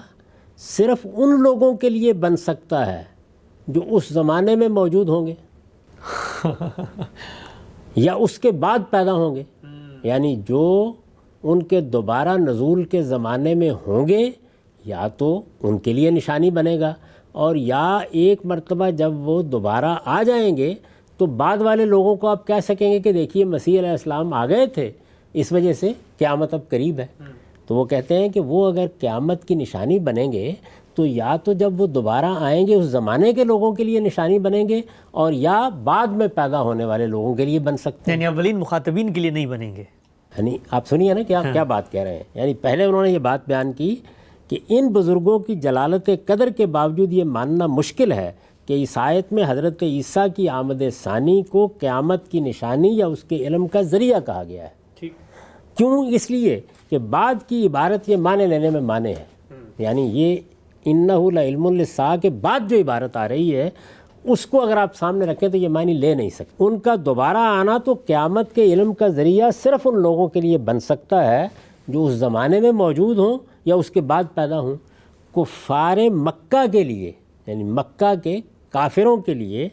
صرف ان لوگوں کے لیے بن سکتا ہے جو اس زمانے میں موجود ہوں گے یا اس کے بعد پیدا ہوں گے. یعنی جو ان کے دوبارہ نزول کے زمانے میں ہوں گے یا تو ان کے لیے نشانی بنے گا، اور یا ایک مرتبہ جب وہ دوبارہ آ جائیں گے تو بعد والے لوگوں کو آپ کہہ سکیں گے کہ دیکھیے مسیح علیہ السلام آ گئے تھے، اس وجہ سے قیامت اب قریب ہے. تو وہ کہتے ہیں کہ وہ اگر قیامت کی نشانی بنیں گے تو یا تو جب وہ دوبارہ آئیں گے اس زمانے کے لوگوں کے لیے نشانی بنیں گے، اور یا بعد میں پیدا ہونے والے لوگوں کے لیے بن سکتے ہیں. یعنی اولین مخاطبین کے لیے نہیں بنیں گے. یعنی آپ سنیے نا کہ آپ کیا بات کہہ رہے ہیں. یعنی پہلے انہوں نے یہ بات بیان کی کہ ان بزرگوں کی جلالت قدر کے باوجود یہ ماننا مشکل ہے کہ اس آیت میں حضرت عیسیٰ کی آمد ثانی کو قیامت کی نشانی یا اس کے علم کا ذریعہ کہا گیا ہے. کیوں؟ اس لیے کہ بعد کی عبارت یہ معنی لینے میں مانے ہے. یعنی یہ انہ لعلم للساعہ کے بعد جو عبارت آ رہی ہے اس کو اگر آپ سامنے رکھیں تو یہ معنی لے نہیں سکتے. ان کا دوبارہ آنا تو قیامت کے علم کا ذریعہ صرف ان لوگوں کے لیے بن سکتا ہے جو اس زمانے میں موجود ہوں یا اس کے بعد پیدا ہوں. کفار مکہ کے لیے یعنی مکہ کے کافروں کے لیے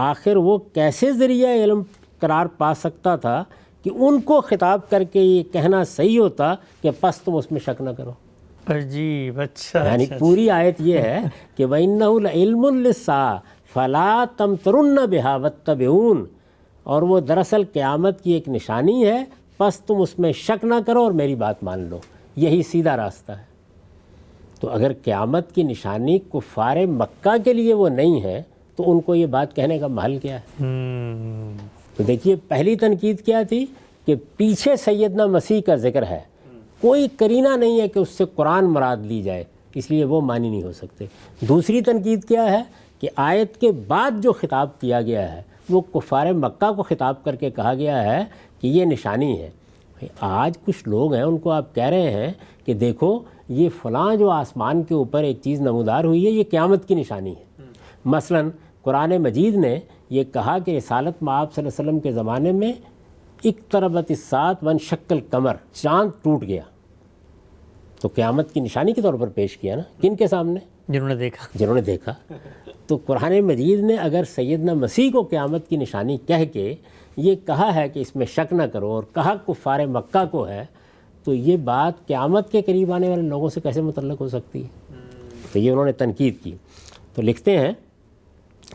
آخر وہ کیسے ذریعہ علم قرار پا سکتا تھا کہ ان کو خطاب کر کے یہ کہنا صحیح ہوتا کہ پس تم اس میں شک نہ کرو. عجیب. اچھا، یعنی پوری آیت یہ ہے کہ وَإِنَّهُ لَعِلْمٌ لِلسَّاعَةِ فَلَا تَمْتَرُنَّ بِهَا وَاتَّبِعُونِ، اور وہ دراصل قیامت کی ایک نشانی ہے، پس تم اس میں شک نہ کرو اور میری بات مان لو. یہی سیدھا راستہ ہے. تو اگر قیامت کی نشانی کفار مکہ کے لیے وہ نہیں ہے تو ان کو یہ بات کہنے کا محل کیا ہے؟ تو دیکھیے پہلی تنقید کیا تھی کہ پیچھے سیدنا مسیح کا ذکر ہے، کوئی قرینہ نہیں ہے کہ اس سے قرآن مراد لی جائے، اس لیے وہ معنی نہیں ہو سکتے. دوسری تنقید کیا ہے کہ آیت کے بعد جو خطاب کیا گیا ہے وہ کفار مکہ کو خطاب کر کے کہا گیا ہے کہ یہ نشانی ہے. آج کچھ لوگ ہیں ان کو آپ کہہ رہے ہیں کہ دیکھو یہ فلاں جو آسمان کے اوپر ایک چیز نمودار ہوئی ہے یہ قیامت کی نشانی ہے. مثلا قرآن مجید نے یہ کہا کہ رسالت مآب صلی اللہ علیہ وسلم کے زمانے میں اقتربت الساعۃ وانشق القمر، چاند ٹوٹ گیا. تو قیامت کی نشانی کے طور پر پیش کیا نا، کن کے سامنے؟ جنہوں نے دیکھا. تو قرآن مجید نے اگر سیدنا مسیح کو قیامت کی نشانی کہہ کے یہ کہا ہے کہ اس میں شک نہ کرو اور کہا کفار مکہ کو ہے، تو یہ بات قیامت کے قریب آنے والے لوگوں سے کیسے متعلق ہو سکتی ہے؟ تو یہ انہوں نے تنقید کی. تو لکھتے ہیں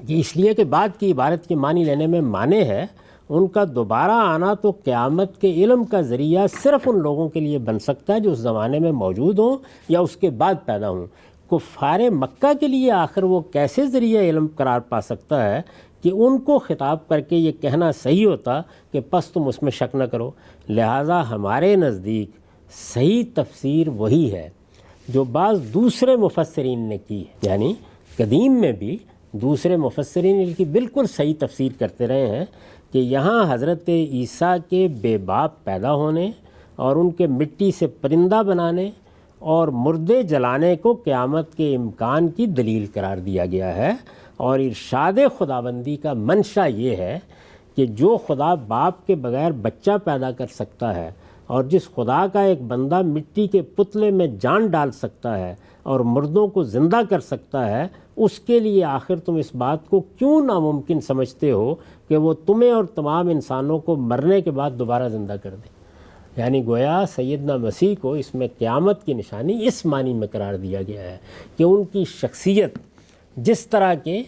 کہ اس لیے کہ بعد کی عبارت کے معنی لینے میں مانے ہے، ان کا دوبارہ آنا تو قیامت کے علم کا ذریعہ صرف ان لوگوں کے لیے بن سکتا ہے جو اس زمانے میں موجود ہوں یا اس کے بعد پیدا ہوں. کفار مکہ کے لیے آخر وہ کیسے ذریعہ علم قرار پا سکتا ہے کہ ان کو خطاب کر کے یہ کہنا صحیح ہوتا کہ پس تم اس میں شک نہ کرو. لہٰذا ہمارے نزدیک صحیح تفسیر وہی ہے جو بعض دوسرے مفسرین نے کی ہے. یعنی قدیم میں بھی دوسرے مفسرین ان کی بالکل صحیح تفسیر کرتے رہے ہیں کہ یہاں حضرت عیسیٰ کے بے باپ پیدا ہونے اور ان کے مٹی سے پرندہ بنانے اور مردے جلانے کو قیامت کے امکان کی دلیل قرار دیا گیا ہے، اور ارشاد خداوندی کا منشا یہ ہے کہ جو خدا باپ کے بغیر بچہ پیدا کر سکتا ہے اور جس خدا کا ایک بندہ مٹی کے پتلے میں جان ڈال سکتا ہے اور مردوں کو زندہ کر سکتا ہے، اس کے لیے آخر تم اس بات کو کیوں ناممکن سمجھتے ہو کہ وہ تمہیں اور تمام انسانوں کو مرنے کے بعد دوبارہ زندہ کر دے؟ یعنی گویا سیدنا مسیح کو اس میں قیامت کی نشانی اس معنی میں قرار دیا گیا ہے کہ ان کی شخصیت جس طرح کے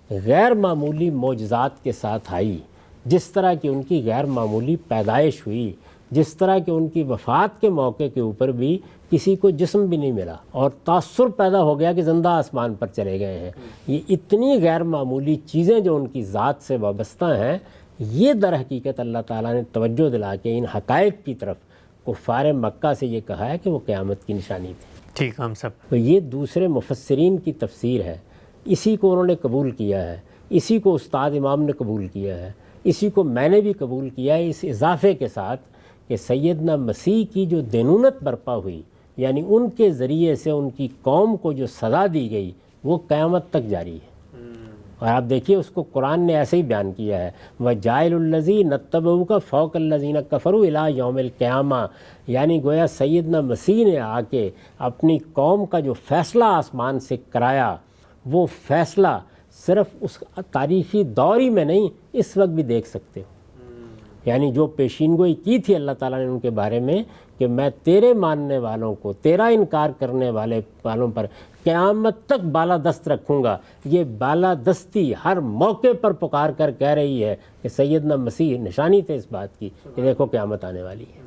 غیر معمولی معجزات کے ساتھ آئی، جس طرح کی ان کی غیر معمولی پیدائش ہوئی، جس طرح کہ ان کی وفات کے موقع کے اوپر بھی کسی کو جسم بھی نہیں ملا اور تاثر پیدا ہو گیا کہ زندہ آسمان پر چلے گئے ہیں، یہ اتنی غیر معمولی چیزیں جو ان کی ذات سے وابستہ ہیں، یہ در حقیقت اللہ تعالیٰ نے توجہ دلا کے ان حقائق کی طرف کفار مکہ سے یہ کہا ہے کہ وہ قیامت کی نشانی تھی۔ ٹھیک، ہم سب تو یہ دوسرے مفسرین کی تفسیر ہے، اسی کو انہوں نے قبول کیا ہے، اسی کو استاد امام نے قبول کیا ہے، اسی کو میں نے بھی قبول کیا ہے، اس اضافے کے ساتھ کہ سیدنا مسیح کی جو دینونت برپا ہوئی، یعنی ان کے ذریعے سے ان کی قوم کو جو سزا دی گئی، وہ قیامت تک جاری ہے۔ اور آپ دیکھیے اس کو قرآن نے ایسے ہی بیان کیا ہے، وَجَائِلُ الَّذِينَ اتَّبَعُوكَ فَوْقَ الَّذِينَ كَفَرُوا إِلَىٰ يَوْمِ الْقِيَامَةِ، یعنی گویا سیدنا مسیح نے آ کے اپنی قوم کا جو فیصلہ آسمان سے کرایا، وہ فیصلہ صرف اس تاریخی دور ہی میں نہیں، اس وقت بھی دیکھ سکتے ہو۔ یعنی جو پیشین گوئی کی تھی اللہ تعالیٰ نے ان کے بارے میں کہ میں تیرے ماننے والوں کو، تیرا انکار کرنے والوں پر قیامت تک بالادست رکھوں گا، یہ بالادستی ہر موقع پر پکار کر کہہ رہی ہے کہ سیدنا مسیح نشانی تھے اس بات کی کہ دیکھو قیامت آنے والی ہے۔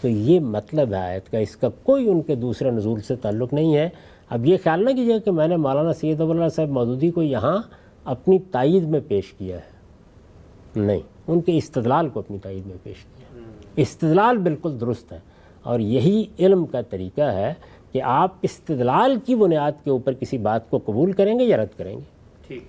تو یہ مطلب ہے آیت کا، اس کا کوئی ان کے دوسرے نزول سے تعلق نہیں ہے۔ اب یہ خیال نہ کیجیے کہ میں نے مولانا سید ابواللہ صاحب مودودی کو یہاں اپنی تائید میں پیش کیا ہے، نہیں، ان کے استدلال کو اپنی تائید میں پیش کیا۔ استدلال بالکل درست ہے، اور یہی علم کا طریقہ ہے کہ آپ استدلال کی بنیاد کے اوپر کسی بات کو قبول کریں گے یا رد کریں گے۔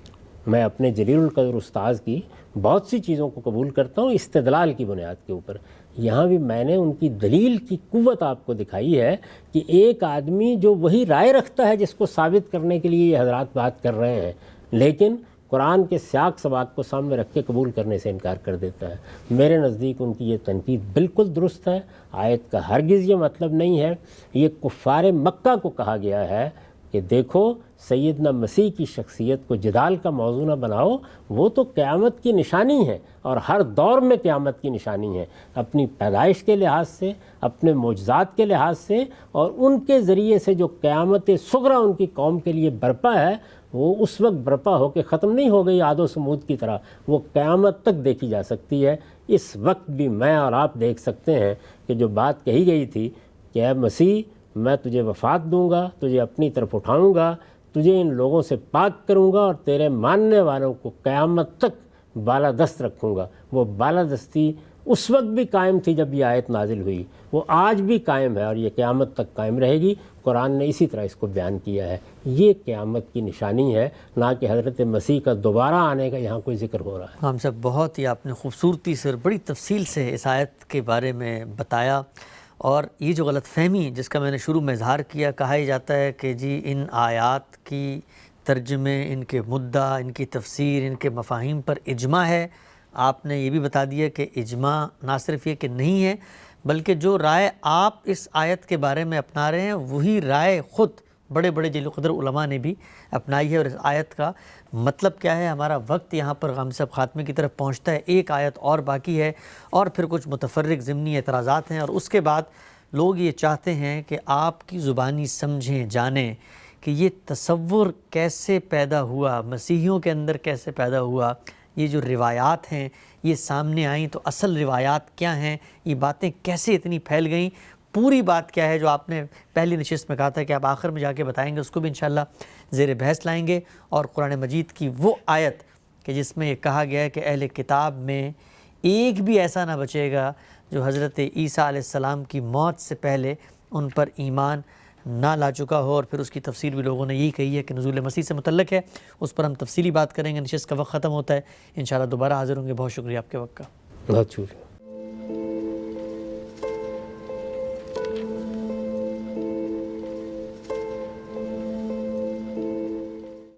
میں اپنے جلیل القدر استاذ کی بہت سی چیزوں کو قبول کرتا ہوں استدلال کی بنیاد کے اوپر، یہاں بھی میں نے ان کی دلیل کی قوت آپ کو دکھائی ہے کہ ایک آدمی جو وہی رائے رکھتا ہے جس کو ثابت کرنے کے لیے یہ حضرات بات کر رہے ہیں، لیکن قرآن کے سیاق سباق کو سامنے رکھ کے قبول کرنے سے انکار کر دیتا ہے۔ میرے نزدیک ان کی یہ تنقید بالکل درست ہے، آیت کا ہرگز یہ مطلب نہیں ہے۔ یہ کفار مکہ کو کہا گیا ہے کہ دیکھو سیدنا مسیح کی شخصیت کو جدال کا موضوع نہ بناؤ، وہ تو قیامت کی نشانی ہے اور ہر دور میں قیامت کی نشانی ہے، اپنی پیدائش کے لحاظ سے، اپنے معجزات کے لحاظ سے، اور ان کے ذریعے سے جو قیامت صغریٰ ان کی قوم کے لیے برپا ہے، وہ اس وقت برپا ہو کے ختم نہیں ہو گئی عاد و سمود کی طرح، وہ قیامت تک دیکھی جا سکتی ہے۔ اس وقت بھی میں اور آپ دیکھ سکتے ہیں کہ جو بات کہی گئی تھی کہ اے مسیح میں تجھے وفات دوں گا، تجھے اپنی طرف اٹھاؤں گا، تجھے ان لوگوں سے پاک کروں گا اور تیرے ماننے والوں کو قیامت تک بالادست رکھوں گا، وہ بالادستی اس وقت بھی قائم تھی جب یہ آیت نازل ہوئی، وہ آج بھی قائم ہے اور یہ قیامت تک قائم رہے گی۔ قرآن نے اسی طرح اس کو بیان کیا ہے، یہ قیامت کی نشانی ہے، نہ کہ حضرت مسیح کا دوبارہ آنے کا یہاں کوئی ذکر ہو رہا ہے۔ ہم سب بہت ہی آپ نے خوبصورتی سے اور بڑی تفصیل سے اس آیت کے بارے میں بتایا، اور یہ جو غلط فہمی جس کا میں نے شروع میں اظہار کیا، کہا ہی جاتا ہے کہ جی ان آیات کی ترجمے، ان کے مدعا، ان کی تفسیر، ان کے مفاہیم پر اجماع ہے۔ آپ نے یہ بھی بتا دیا کہ اجماع نہ صرف یہ کہ نہیں ہے، بلکہ جو رائے آپ اس آیت کے بارے میں اپنا رہے ہیں وہی رائے خود بڑے بڑے جلیل القدر علماء نے بھی اپنائی ہے۔ اور اس آیت کا مطلب کیا ہے؟ ہمارا وقت یہاں پر غام صاحب خاتمے کی طرف پہنچتا ہے، ایک آیت اور باقی ہے اور پھر کچھ متفرق ضمنی اعتراضات ہیں، اور اس کے بعد لوگ یہ چاہتے ہیں کہ آپ کی زبانی سمجھیں، جانیں کہ یہ تصور کیسے پیدا ہوا، مسیحیوں کے اندر کیسے پیدا ہوا، یہ جو روایات ہیں یہ سامنے آئیں تو اصل روایات کیا ہیں، یہ باتیں کیسے اتنی پھیل گئیں، پوری بات کیا ہے جو آپ نے پہلی نشست میں کہا تھا کہ آپ آخر میں جا کے بتائیں گے، اس کو بھی انشاءاللہ زیر بحث لائیں گے۔ اور قرآن مجید کی وہ آیت کہ جس میں یہ کہا گیا ہے کہ اہل کتاب میں ایک بھی ایسا نہ بچے گا جو حضرت عیسیٰ علیہ السلام کی موت سے پہلے ان پر ایمان نہ لا چکا ہو، اور پھر اس کی تفسیر بھی لوگوں نے یہی کہی ہے کہ نزول مسیح سے متعلق ہے، اس پر ہم تفصیلی بات کریں گے۔ نشست کا وقت ختم ہوتا ہے، انشاءاللہ دوبارہ حاضر ہوں گے۔ بہت شکریہ آپ کے وقت کا۔ بہت شکریہ۔